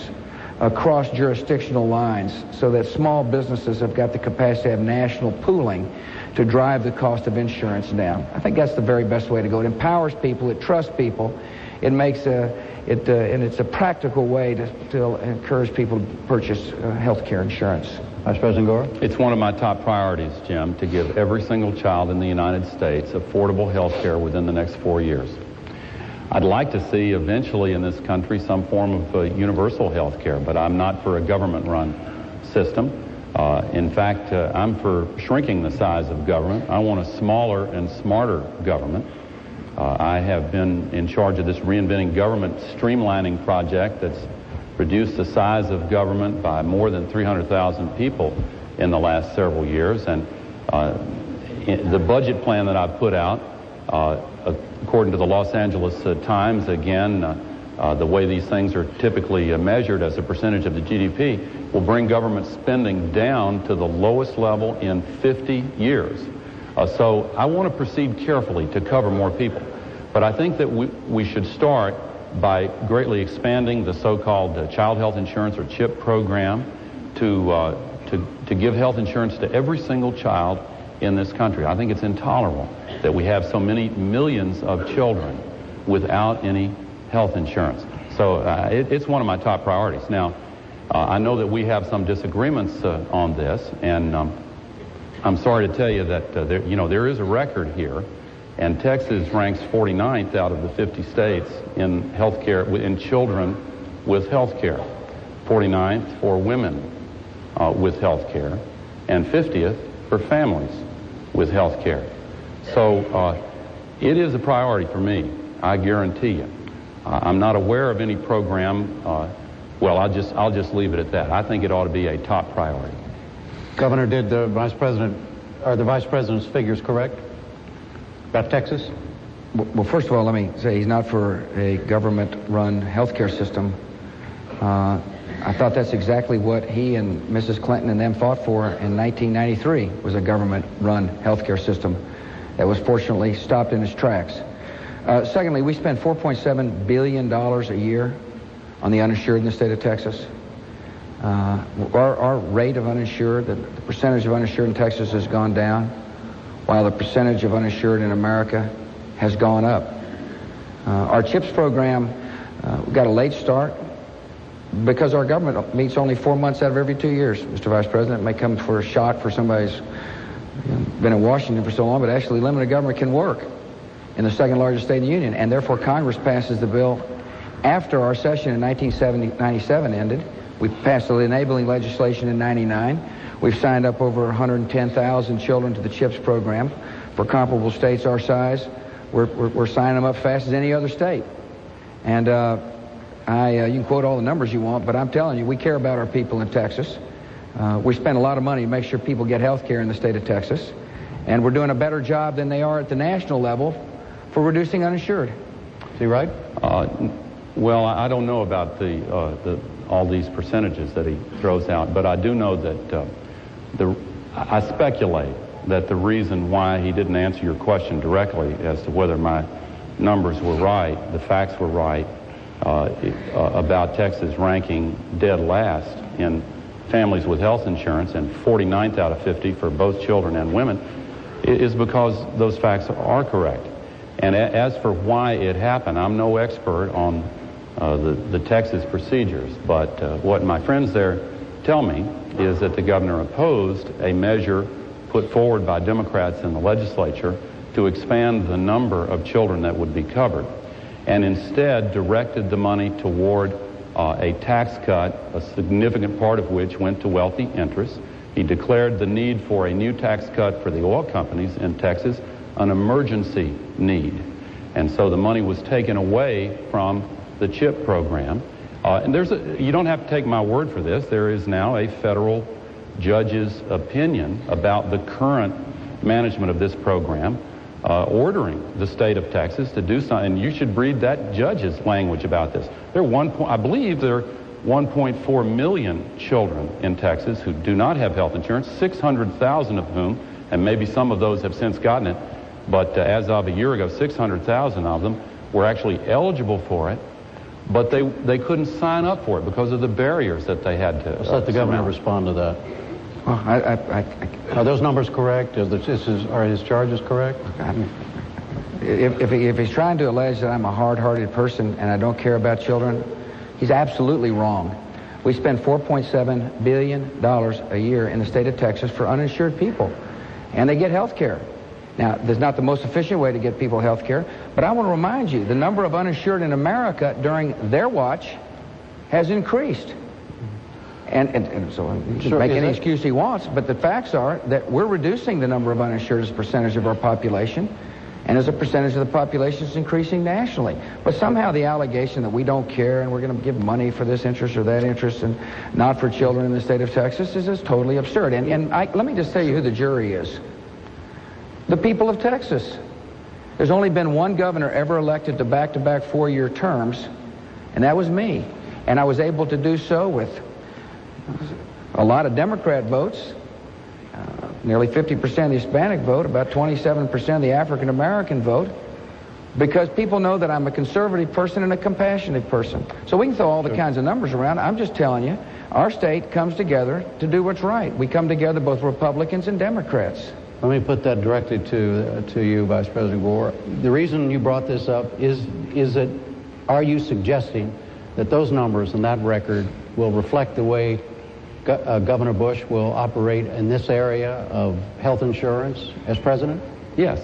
across jurisdictional lines so that small businesses have got the capacity to have national pooling to drive the cost of insurance down. I think that's the very best way to go. It empowers people, it trusts people, it makes and it's a practical way to encourage people to purchase health care insurance. Vice President Gore? It's one of my top priorities, Jim, to give every single child in the United States affordable health care within the next 4 years. I'd like to see eventually in this country some form of universal health care, but I'm not for a government-run system. In fact, I'm for shrinking the size of government. I want a smaller and smarter government. I have been in charge of this Reinventing Government streamlining project that's reduced the size of government by more than 300,000 people in the last several years. And the budget plan that I've put out, according to the Los Angeles Times, again, the way these things are typically measured as a percentage of the GDP, will bring government spending down to the lowest level in 50 years. So I want to proceed carefully to cover more people. But I think that we should start by greatly expanding the so-called child health insurance or CHIP program to give health insurance to every single child in this country. I think it's intolerable that we have so many millions of children without any health insurance. So it's one of my top priorities. Now, I know that we have some disagreements on this, and I'm sorry to tell you that there is a record here, and Texas ranks 49th out of the 50 states in health care, in children with health care, 49th for women with health care, and 50th for families with health care. So it is a priority for me, I guarantee you. I'm not aware of any program. Well, I'll just leave it at that. I think it ought to be a top priority. Governor, did are the Vice President's figures correct about Texas? Well, first of all, let me say he's not for a government-run healthcare system. I thought that's exactly what he and Mrs. Clinton and them fought for in 1993, was a government-run healthcare system that was fortunately stopped in its tracks. Secondly, we spend $4.7 billion a year on the uninsured in the state of Texas. Our rate of uninsured, the percentage of uninsured in Texas has gone down, while the percentage of uninsured in America has gone up. Our CHIPS program got a late start because our government meets only 4 months out of every 2 years, Mr. Vice President. It may come for a shock for somebody who's been in Washington for so long, but actually limited government can work in the second largest state in the union, and therefore Congress passes the bill after our session in 1997 ended. We passed the enabling legislation in 99. We've signed up over 110,000 children to the CHIPS program. For comparable states our size, we're signing them up fast as any other state. And you can quote all the numbers you want, but I'm telling you, we care about our people in Texas. We spend a lot of money to make sure people get health care in the state of Texas. And we're doing a better job than they are at the national level for reducing uninsured. Is he right? Well, I don't know about all these percentages that he throws out, but I do know that I speculate that the reason why he didn't answer your question directly as to whether my numbers were right, the facts were right, about Texas ranking dead last in families with health insurance and 49th out of 50 for both children and women, is because those facts are correct. And as for why it happened, I'm no expert on the Texas procedures, but what my friends there tell me is that the governor opposed a measure put forward by Democrats in the legislature to expand the number of children that would be covered, and instead directed the money toward a tax cut, a significant part of which went to wealthy interests. He declared the need for a new tax cut for the oil companies in Texas an emergency need. And so the money was taken away from the CHIP program. And you don't have to take my word for this. There is now a federal judge's opinion about the current management of this program, ordering the state of Texas to do something. And you should read that judge's language about this. I believe there are 1.4 million children in Texas who do not have health insurance, 600,000 of whom, and maybe some of those have since gotten it, but as of a year ago, 600,000 of them were actually eligible for it, but they couldn't sign up for it because of the barriers that they had to. Let's let the governor respond to that. Well, are those numbers correct? Are his charges correct? If he's trying to allege that I'm a hard-hearted person and I don't care about children, he's absolutely wrong. We spend $4.7 billion a year in the state of Texas for uninsured people, and they get health care. Now, there's not the most efficient way to get people health care, but I want to remind you, the number of uninsured in America during their watch has increased. And so he can make any excuse he wants, but the facts are that we're reducing the number of uninsured as a percentage of our population, and as a percentage of the population is increasing nationally. But somehow the allegation that we don't care and we're going to give money for this interest or that interest and not for children in the state of Texas is just totally absurd. And let me just tell you who the jury is. The people of Texas. There's only been one governor ever elected to back-to-back 4-year terms, and that was me. And I was able to do so with a lot of Democrat votes, nearly 50% of the Hispanic vote, about 27% of the African-American vote, because people know that I'm a conservative person and a compassionate person. So we can throw all the kinds of numbers around. I'm just telling you, our state comes together to do what's right. We come together, both Republicans and Democrats. Let me put that directly to you, Vice President Gore. The reason you brought this up is that, are you suggesting that those numbers and that record will reflect the way Governor Bush will operate in this area of health insurance as president? Yes,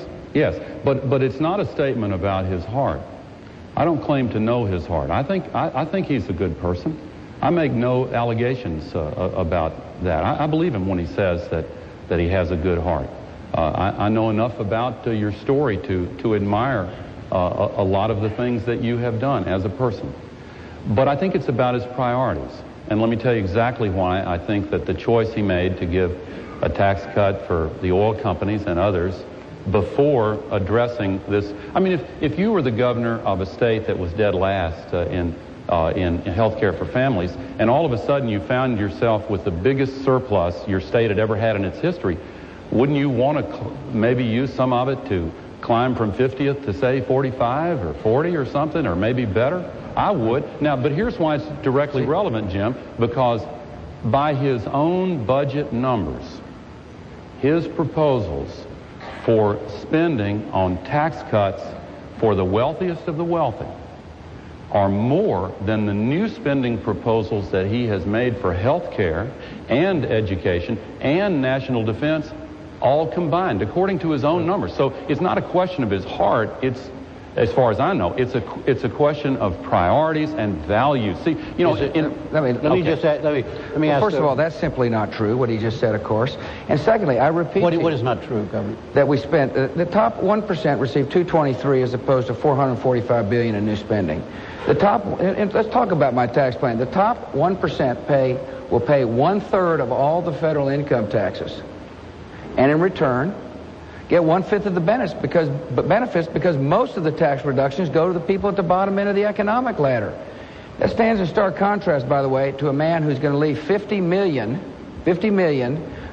but it's not a statement about his heart. I don't claim to know his heart. I think he's a good person. I make no allegations about that. I believe him when he says that he has a good heart. I know enough about your story to admire a lot of the things that you have done as a person. But I think it's about his priorities. And let me tell you exactly why I think that the choice he made to give a tax cut for the oil companies and others before addressing this. I mean, if you were the governor of a state that was dead last in health care for families, and all of a sudden you found yourself with the biggest surplus your state had ever had in its history, wouldn't you want to maybe use some of it to climb from 50th to, say, 45 or 40 or something, or maybe better? I would. Now, but here's why it's directly relevant, Jim, because by his own budget numbers, his proposals for spending on tax cuts for the wealthiest of the wealthy are more than the new spending proposals that he has made for health care and education and national defense all combined, according to his own numbers. So it's not a question of his heart. It's, as far as I know, it's a question of priorities and values. See, you know, let me ask. First of all, that's simply not true, what he just said, of course. And secondly, I repeat... What is not true, Governor? That we spent... the top 1% received $223 as opposed to $445 billion in new spending. The top... And let's talk about my tax plan. The top 1% will pay 1/3 of all the federal income taxes. And in return, get 1/5 of the benefits because most of the tax reductions go to the people at the bottom end of the economic ladder. That stands in stark contrast, by the way, to a man who's going to leave 50 million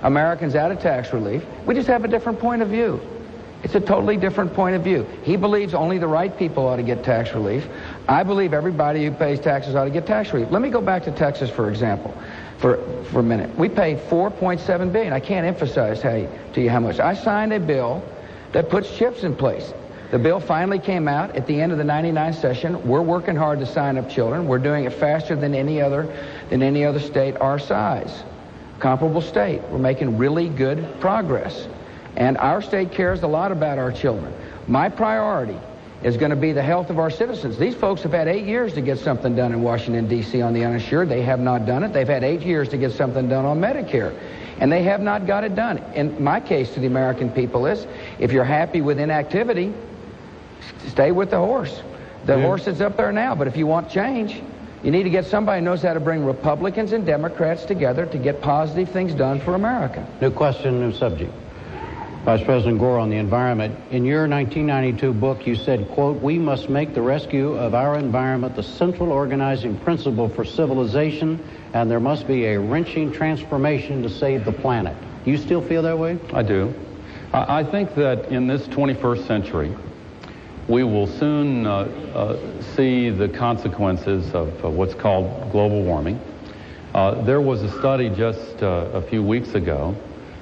Americans out of tax relief. We just have a different point of view. It's a totally different point of view. He believes only the right people ought to get tax relief. I believe everybody who pays taxes ought to get tax relief. Let me go back to Texas, for example. For a minute. We paid $4.7 billion. I can't emphasize to you how much. I signed a bill that puts chips in place. The bill finally came out at the end of the '99 session. We're working hard to sign up children. We're doing it faster than any other state our size, comparable state. We're making really good progress. And our state cares a lot about our children. My priority is going to be the health of our citizens. These folks have had 8 years to get something done in Washington, D.C. on the uninsured. They have not done it. They've had 8 years to get something done on Medicare, and they have not got it done. And my case to the American people is, if you're happy with inactivity, stay with the horse. The horse is up there now, but if you want change, you need to get somebody who knows how to bring Republicans and Democrats together to get positive things done for America. New question, new subject. Vice President Gore, on the environment. In your 1992 book, you said, quote, "We must make the rescue of our environment the central organizing principle for civilization, and there must be a wrenching transformation to save the planet." Do you still feel that way? I do. I think that in this 21st century, we will soon see the consequences of what's called global warming. There was a study just a few weeks ago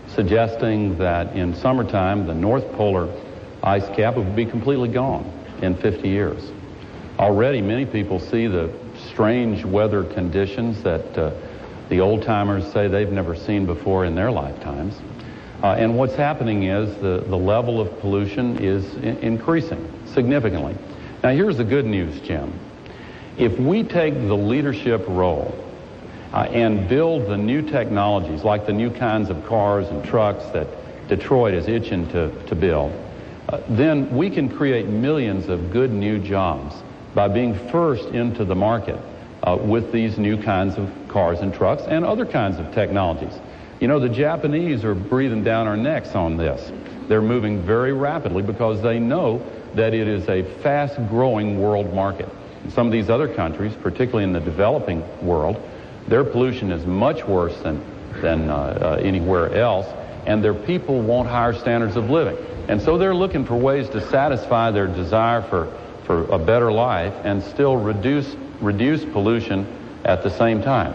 suggesting that in summertime, the North Polar ice cap would be completely gone in 50 years. Already, many people see the strange weather conditions that the old-timers say they've never seen before in their lifetimes. And what's happening is the level of pollution is increasing significantly. Now, here's the good news, Jim. If we take the leadership role and build the new technologies, like the new kinds of cars and trucks that Detroit is itching to build, then we can create millions of good new jobs by being first into the market with these new kinds of cars and trucks and other kinds of technologies. You know, the Japanese are breathing down our necks on this. They're moving very rapidly because they know that it is a fast-growing world market. In some of these other countries, particularly in the developing world, their pollution is much worse than anywhere else, and their people want higher standards of living. And so they're looking for ways to satisfy their desire for a better life and still reduce pollution at the same time.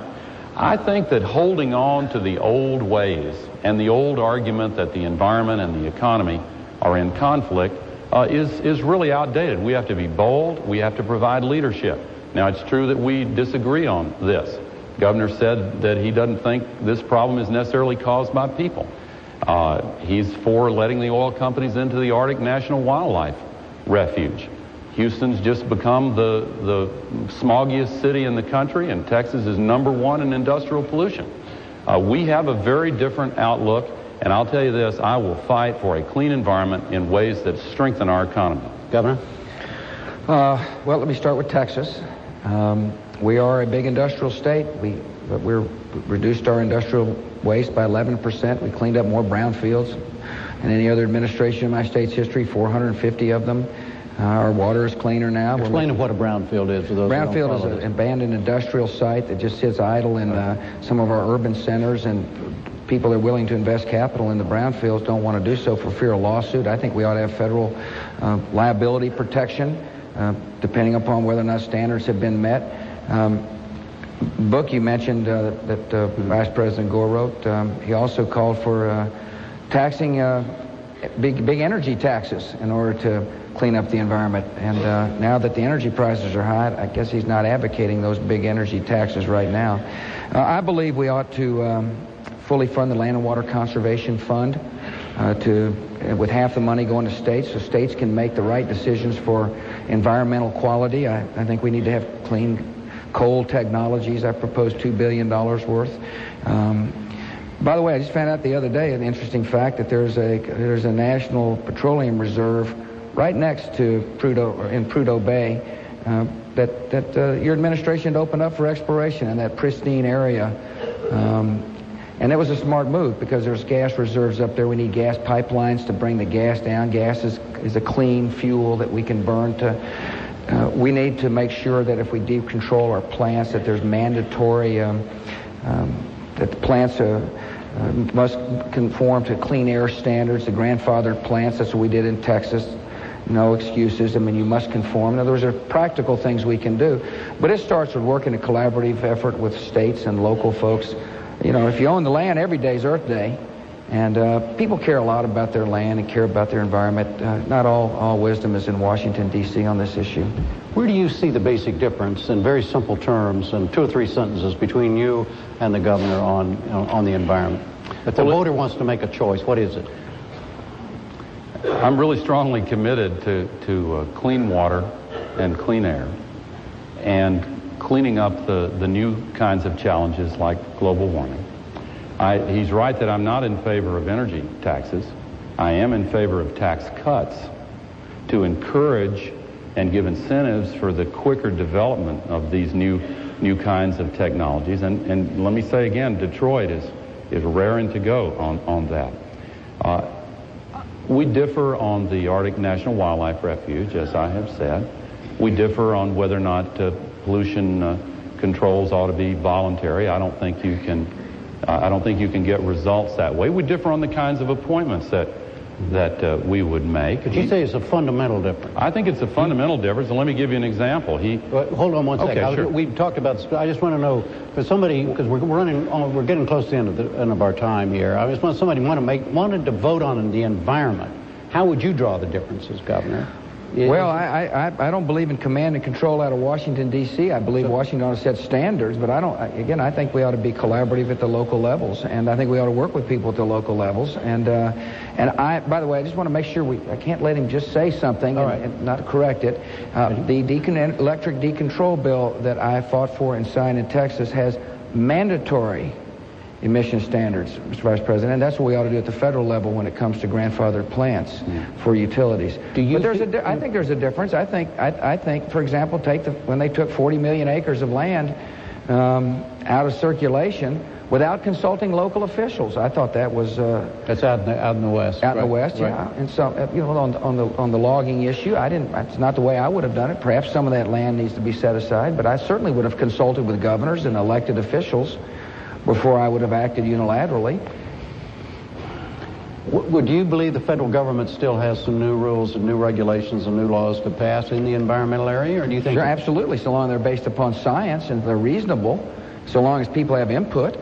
I think that holding on to the old ways and the old argument that the environment and the economy are in conflict is really outdated. We have to be bold. We have to provide leadership. Now, it's true that we disagree on this. The governor said that he doesn't think this problem is necessarily caused by people. He's for letting the oil companies into the Arctic National Wildlife Refuge. Houston's just become the smoggiest city in the country, and Texas is #1 in industrial pollution. We have a very different outlook, and I'll tell you this, I will fight for a clean environment in ways that strengthen our economy. Governor? Well, let me start with Texas. We are a big industrial state. We're reduced our industrial waste by 11%. We cleaned up more brownfields in any other administration in my state's history, 450 of them. Our water is cleaner now. Explain what a brownfield is to those Brownfield is an abandoned industrial site that just sits idle in some of our urban centers, and people that are willing to invest capital in the brownfields don't want to do so for fear of lawsuit. I think we ought to have federal liability protection, depending upon whether or not standards have been met. Book you mentioned that Vice President Gore wrote, he also called for taxing big energy taxes in order to clean up the environment. And now that the energy prices are high, I guess he's not advocating those big energy taxes right now. I believe we ought to fully fund the Land and Water Conservation Fund with half the money going to states so states can make the right decisions for environmental quality. I think we need to have clean coal technologies. I proposed $2 billion worth. By the way, I just found out the other day an interesting fact that there's a National Petroleum Reserve right next to Prudhoe Bay that your administration had opened up for exploration in that pristine area. And it was a smart move because there's gas reserves up there. We need gas pipelines to bring the gas down. Gas is a clean fuel that we can burn to. We need to make sure that if we decontrol our plants, that there's mandatory, that the plants must conform to clean air standards, the grandfathered plants. That's what we did in Texas. No excuses. I mean, you must conform. Now, those are practical things we can do. But it starts with working a collaborative effort with states and local folks. You know, if you own the land, every day's Earth Day. And people care a lot about their land and care about their environment. Not all wisdom is in Washington, D.C. on this issue. Where do you see the basic difference in very simple terms and 2 or 3 sentences between you and the governor on the environment? If the voter wants to make a choice, what is it? I'm really strongly committed to clean water and clean air and cleaning up the new kinds of challenges like global warming. He's right that I'm not in favor of energy taxes. I am in favor of tax cuts to encourage and give incentives for the quicker development of these new kinds of technologies. And let me say again, Detroit is raring to go on that. We differ on the Arctic National Wildlife Refuge, as I have said. We differ on whether or not pollution controls ought to be voluntary. I don't think you can get results that way. We differ on the kinds of appointments that we would make. But you say it's a fundamental difference. I think it's a fundamental difference, and let me give you an example. Hold on one second. Okay, sure. We've talked about. I just want to know because we're getting close to the end of our time here. I just want somebody wanted to vote on the environment. How would you draw the differences, Governor? Well, I don't believe in command and control out of Washington, D.C. I believe Washington ought to set standards, but I think we ought to be collaborative at the local levels, and I think we ought to work with people at the local levels. And by the way, I just want to make sure I can't let him just say something and not correct it. The electric decontrol bill that I fought for and signed in Texas has mandatory emission standards, Mr. Vice President, and that's what we ought to do at the federal level when it comes to grandfathered plants for utilities. I think there's a difference. I think, for example, when they took 40 million acres of land out of circulation without consulting local officials, I thought that was that's out in the West. Out in the West, yeah. And so, on the logging issue, it's not the way I would have done it. Perhaps some of that land needs to be set aside, but I certainly would have consulted with governors and elected officials before I would have acted unilaterally. Would you believe the federal government still has some new rules and new regulations and new laws to pass in the environmental area, or do you think? Sure, absolutely, so long as they're based upon science and they're reasonable, so long as people have input.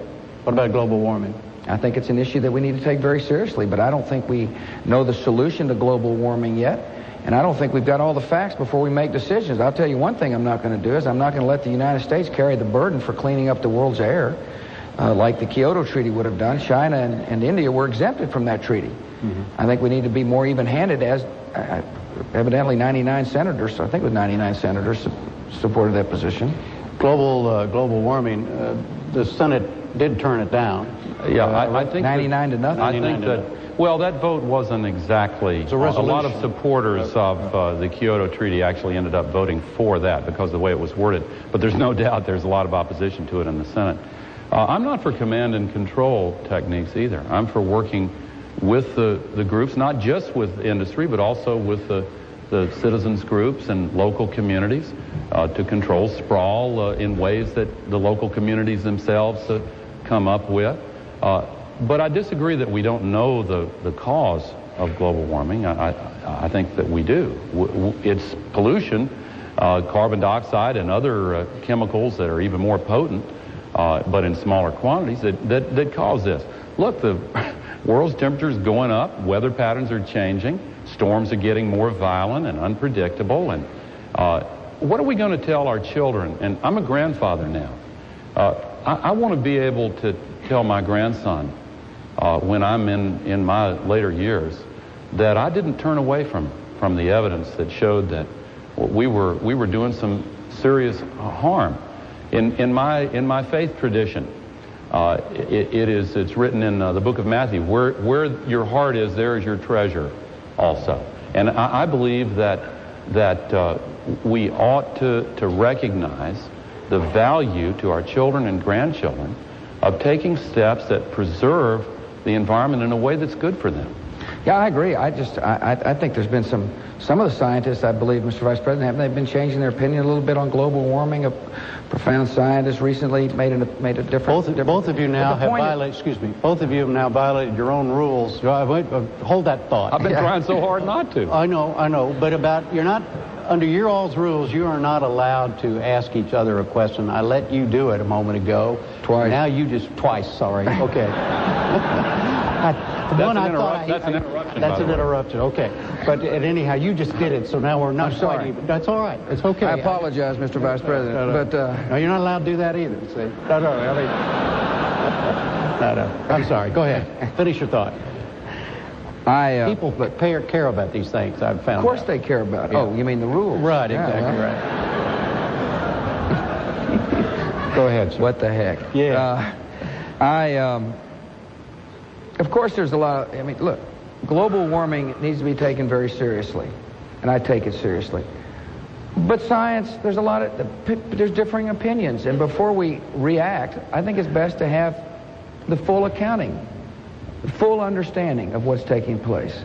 What about global warming? I think it's an issue that we need to take very seriously, but I don't think we know the solution to global warming yet, and I don't think we've got all the facts before we make decisions. I'll tell you one thing I'm not going to do is I'm not going to let the United States carry the burden for cleaning up the world's air. Like the Kyoto Treaty would have done. China and India were exempted from that treaty. I think we need to be more even-handed, as evidently 99 senators, I think it was 99 senators supported that position. Global warming, the Senate did turn it down. Yeah, I think 99 to nothing. I think that vote wasn't exactly. A lot of supporters of the Kyoto Treaty actually ended up voting for that because of the way it was worded. But there's no doubt there's a lot of opposition to it in the Senate. I'm not for command and control techniques either. I'm for working with the groups, not just with industry, but also with the citizens groups and local communities to control sprawl in ways that the local communities themselves come up with. But I disagree that we don't know the cause of global warming. I think that we do. It's pollution, carbon dioxide and other chemicals that are even more potent, but in smaller quantities that cause this. Look, the world's temperature is going up, weather patterns are changing, storms are getting more violent and unpredictable, and what are we going to tell our children? And I'm a grandfather now. I want to be able to tell my grandson when I'm in my later years that I didn't turn away from the evidence that showed that we were doing some serious harm. In my faith tradition, it's written in the book of Matthew, where your heart is, there is your treasure also. And I believe that we ought to recognize the value to our children and grandchildren of taking steps that preserve the environment in a way that's good for them. Yeah, I agree. I think there's been some of the scientists, I believe, Mr. Vice President, they've been changing their opinion a little bit on global warming. A profound scientist recently made a difference. Both of you now have violated. Excuse me. Both of you have now violated your own rules. Hold that thought. I've been trying so hard not to. I know. But you're not. Under your all's rules, you are not allowed to ask each other a question. I let you do it a moment ago. Twice. Now you just twice. Sorry. Okay. That's an interruption. That's an interruption. Okay. But anyhow, you just did it, so now we're not quite even. That's all right. It's okay. I apologize, Mr. Vice President. But no, you're not allowed to do that either. See? No. I'm sorry. Go ahead. Finish your thought. People care about these things, I've found. Of course they care about it. Yeah. Oh, you mean the rules? Right, exactly right. Go ahead, sir. What the heck? Yeah. Of course there's a lot of, look, global warming needs to be taken very seriously, and I take it seriously. But science, there's differing opinions, and before we react, I think it's best to have the full accounting, the full understanding of what's taking place.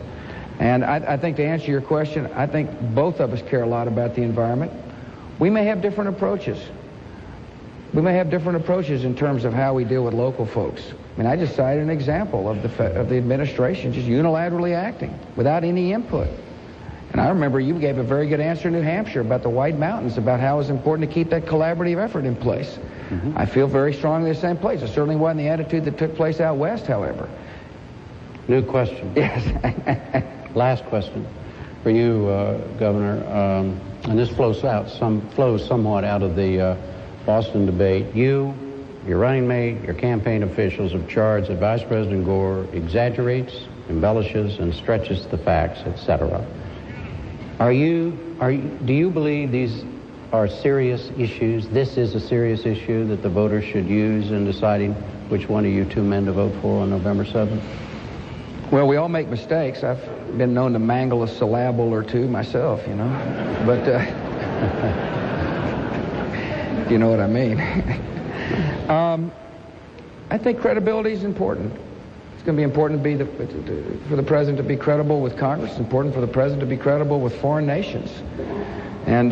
And I think to answer your question, I think both of us care a lot about the environment. We may have different approaches. We may have different approaches in terms of how we deal with local folks. I just cited an example of the administration just unilaterally acting without any input. And I remember you gave a very good answer in New Hampshire about the White Mountains, about how it's important to keep that collaborative effort in place. Mm-hmm. I feel very strongly the same place. It certainly wasn't the attitude that took place out west, however. New question. Yes. Last question for you, Governor. And this flows somewhat out of the Boston debate. You, your running mate, your campaign officials have charged that Vice President Gore exaggerates, embellishes, and stretches the facts, etc. Do you believe these are serious issues? This is a serious issue that the voters should use in deciding which one of you two men to vote for on November 7th? Well, we all make mistakes. I've been known to mangle a syllable or two myself, But you know what I mean. I think credibility is important. It's going to be important for the president to be credible with Congress. It's important for the president to be credible with foreign nations. And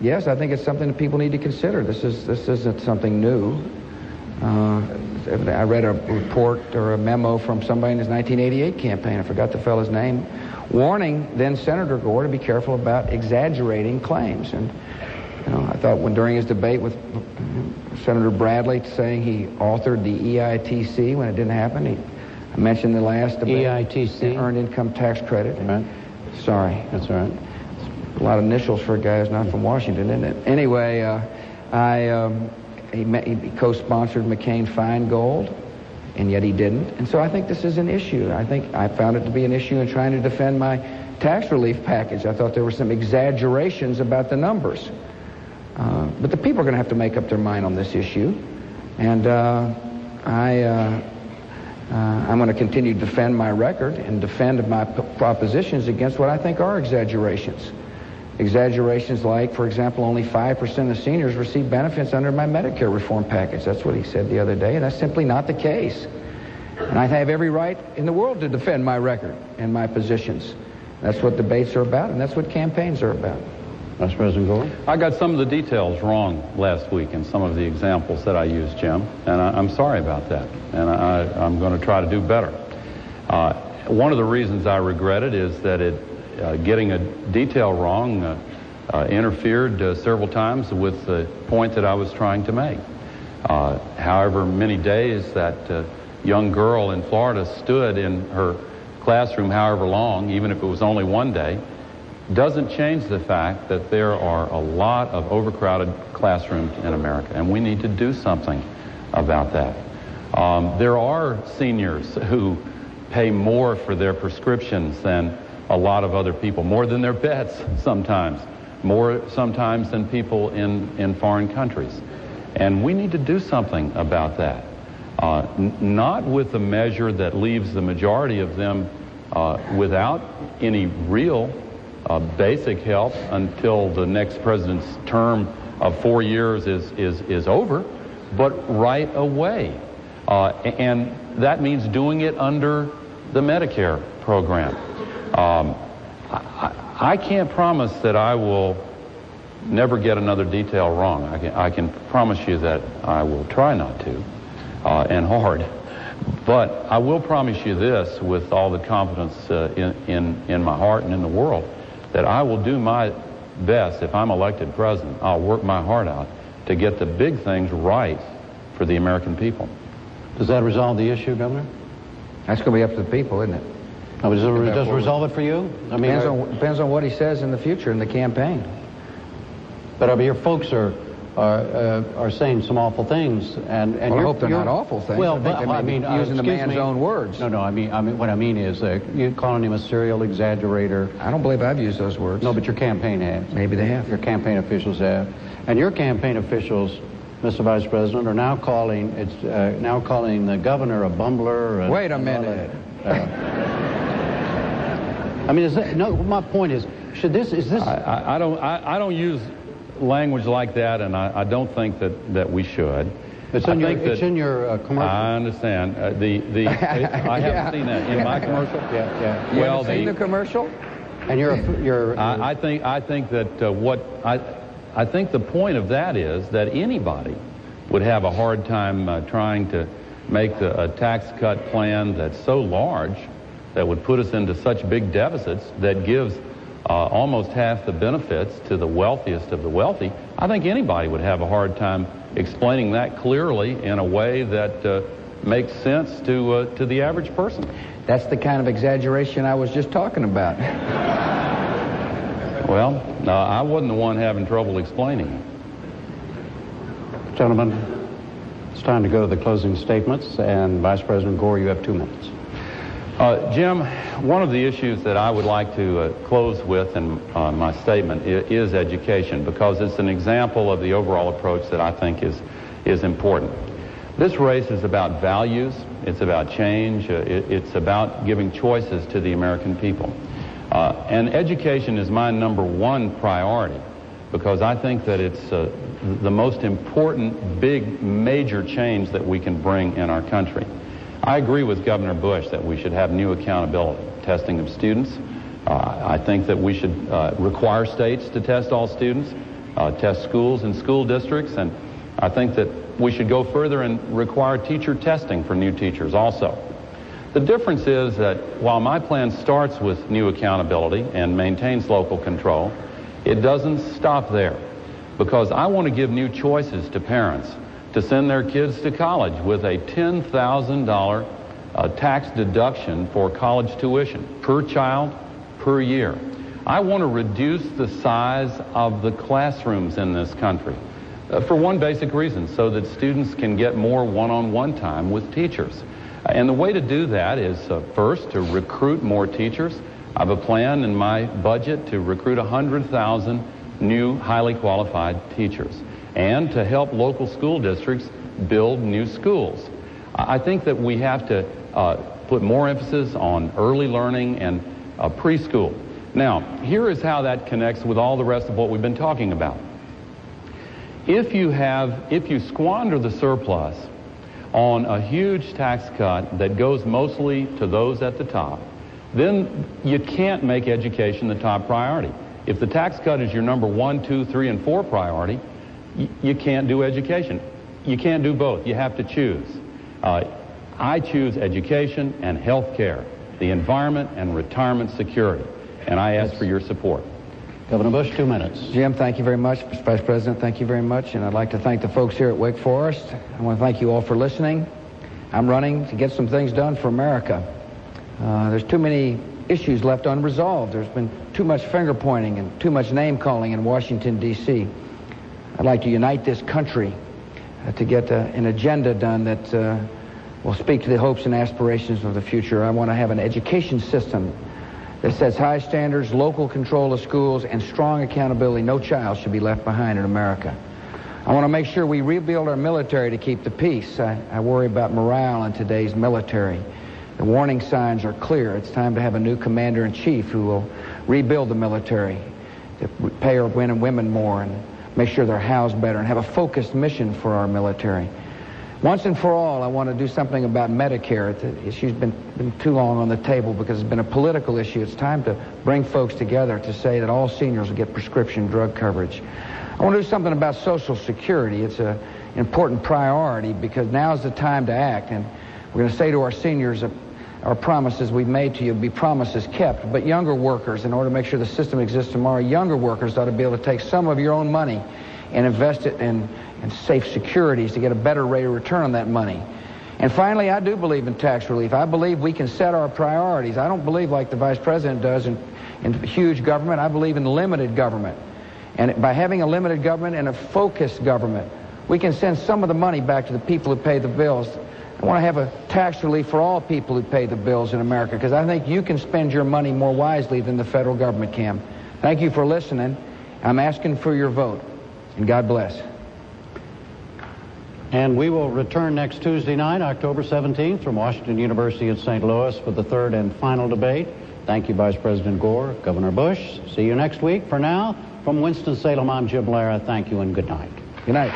yes, I think it's something that people need to consider. This isn't something new. I read a report or a memo from somebody in his 1988 campaign, I forgot the fellow's name, warning then Senator Gore to be careful about exaggerating claims. And I thought during his debate with Senator Bradley saying he authored the EITC when it didn't happen, I mentioned the last debate. EITC? Earned Income Tax Credit. Right. Sorry. That's all right. It's a lot of initials for a guy who's not from Washington, isn't it? Anyway, he co-sponsored McCain-Feingold, and yet he didn't. And so I think this is an issue. I think I found it to be an issue in trying to defend my tax relief package. I thought there were some exaggerations about the numbers. But the people are going to have to make up their mind on this issue. And I'm going to continue to defend my record and defend my propositions against what I think are exaggerations. Exaggerations like, for example, only 5% of seniors receive benefits under my Medicare reform package. That's what he said the other day, and that's simply not the case. And I have every right in the world to defend my record and my positions. That's what debates are about, and that's what campaigns are about. Vice President Gore? I got some of the details wrong last week in some of the examples that I used, Jim, and I'm sorry about that, and I'm going to try to do better. One of the reasons I regret it is that getting a detail wrong interfered several times with the point that I was trying to make. However many days that young girl in Florida stood in her classroom, however long, even if it was only one day, doesn't change the fact that there are a lot of overcrowded classrooms in America, and we need to do something about that. There are seniors who pay more for their prescriptions than a lot of other people, more than their pets sometimes, more sometimes than people in foreign countries. And we need to do something about that. Not with a measure that leaves the majority of them without any real basic help until the next president's term of 4 years is over, but right away. And that means doing it under the Medicare program. I can't promise that I will never get another detail wrong. I can promise you that I will try not to, and hard. But I will promise you this with all the confidence in my heart and in the world, that I will do my best. If I'm elected president, I'll work my heart out to get the big things right for the American people. Does that resolve the issue, Governor? That's going to be up to the people, isn't it? Oh, does it resolve it for you? I mean, depends on what he says in the future in the campaign. But I mean, your folks are saying some awful things, and well, I hope they're not awful things. Well, I mean, using the man's own words. No, I mean, what I mean is you're calling him a serial exaggerator. I don't believe I've used those words. No, but your campaign has. Maybe they have. Your campaign officials have, and your campaign officials, Mr. Vice President, are now calling the governor a bumbler. Wait a minute. I mean, my point is, is this? I don't use language like that, and I don't think that we should. It's in your commercial. I understand. I haven't seen that in my commercial. Yeah. You haven't seen the commercial? And you're. I think that I think the point of that is that anybody would have a hard time trying to make a tax cut plan that's so large that would put us into such big deficits that gives almost half the benefits to the wealthiest of the wealthy. I think anybody would have a hard time explaining that clearly in a way that makes sense to the average person. That's the kind of exaggeration I was just talking about. Well, I wasn't the one having trouble explaining it. Gentlemen, it's time to go to the closing statements, and Vice President Gore, you have 2 minutes. Jim, one of the issues that I would like to close with in my statement is education, because it's an example of the overall approach that I think is important. This race is about values, it's about change, it's about giving choices to the American people. And education is my #1 priority, because I think that it's the most important, big, major change that we can bring in our country. I agree with Governor Bush that we should have new accountability, testing of students. I think that we should require states to test all students, test schools and school districts, and I think that we should go further and require teacher testing for new teachers also. The difference is that while my plan starts with new accountability and maintains local control, it doesn't stop there, because I want to give new choices to parents to send their kids to college with a $10,000 tax deduction for college tuition per child per year. I want to reduce the size of the classrooms in this country for one basic reason, so that students can get more one-on-one time with teachers. And the way to do that is first to recruit more teachers. I have a plan in my budget to recruit 100,000 new highly qualified teachers, and to help local school districts build new schools. I think that we have to put more emphasis on early learning and preschool. Now, here is how that connects with all the rest of what we've been talking about. If you squander the surplus on a huge tax cut that goes mostly to those at the top, then you can't make education the top priority. If the tax cut is your number 1, 2, 3, and 4 priority, you can't do education. You can't do both. You have to choose. I choose education and health care, the environment and retirement security, and I ask for your support. Governor Bush, 2 minutes. Jim, thank you very much. Mr. Vice President, thank you very much. And I'd like to thank the folks here at Wake Forest. I want to thank you all for listening. I'm running to get some things done for America. There's too many issues left unresolved. There's been too much finger-pointing and too much name-calling in Washington, D.C. I'd like to unite this country to get an agenda done that will speak to the hopes and aspirations of the future. I want to have an education system that sets high standards, local control of schools, and strong accountability. No child should be left behind in America. I want to make sure we rebuild our military to keep the peace. I worry about morale in today's military. The warning signs are clear. It's time to have a new commander-in-chief who will rebuild the military, to pay our men and women more and make sure they're housed better and have a focused mission for our military. Once and for all, I want to do something about Medicare. The issue's been too long on the table because it's been a political issue. It's time to bring folks together to say that all seniors will get prescription drug coverage. I want to do something about Social Security. It's an important priority because now's the time to act. And we're going to say to our seniors, our promises we've made to you be promises kept. But younger workers, in order to make sure the system exists tomorrow, younger workers ought to be able to take some of your own money and invest it in safe securities to get a better rate of return on that money. And finally, I do believe in tax relief. I believe we can set our priorities. I don't believe like the Vice President does in huge government. I believe in limited government. And by having a limited government and a focused government, we can send some of the money back to the people who pay the bills. I want to have a tax relief for all people who pay the bills in America because I think you can spend your money more wisely than the federal government can. Thank you for listening. I'm asking for your vote. And God bless. And we will return next Tuesday night, October 17th, from Washington University in St. Louis for the third and final debate. Thank you, Vice President Gore, Governor Bush. See you next week. For now, from Winston-Salem, I'm Jim Lara. Thank you and good night. Good night.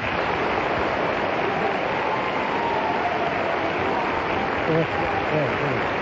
Yeah.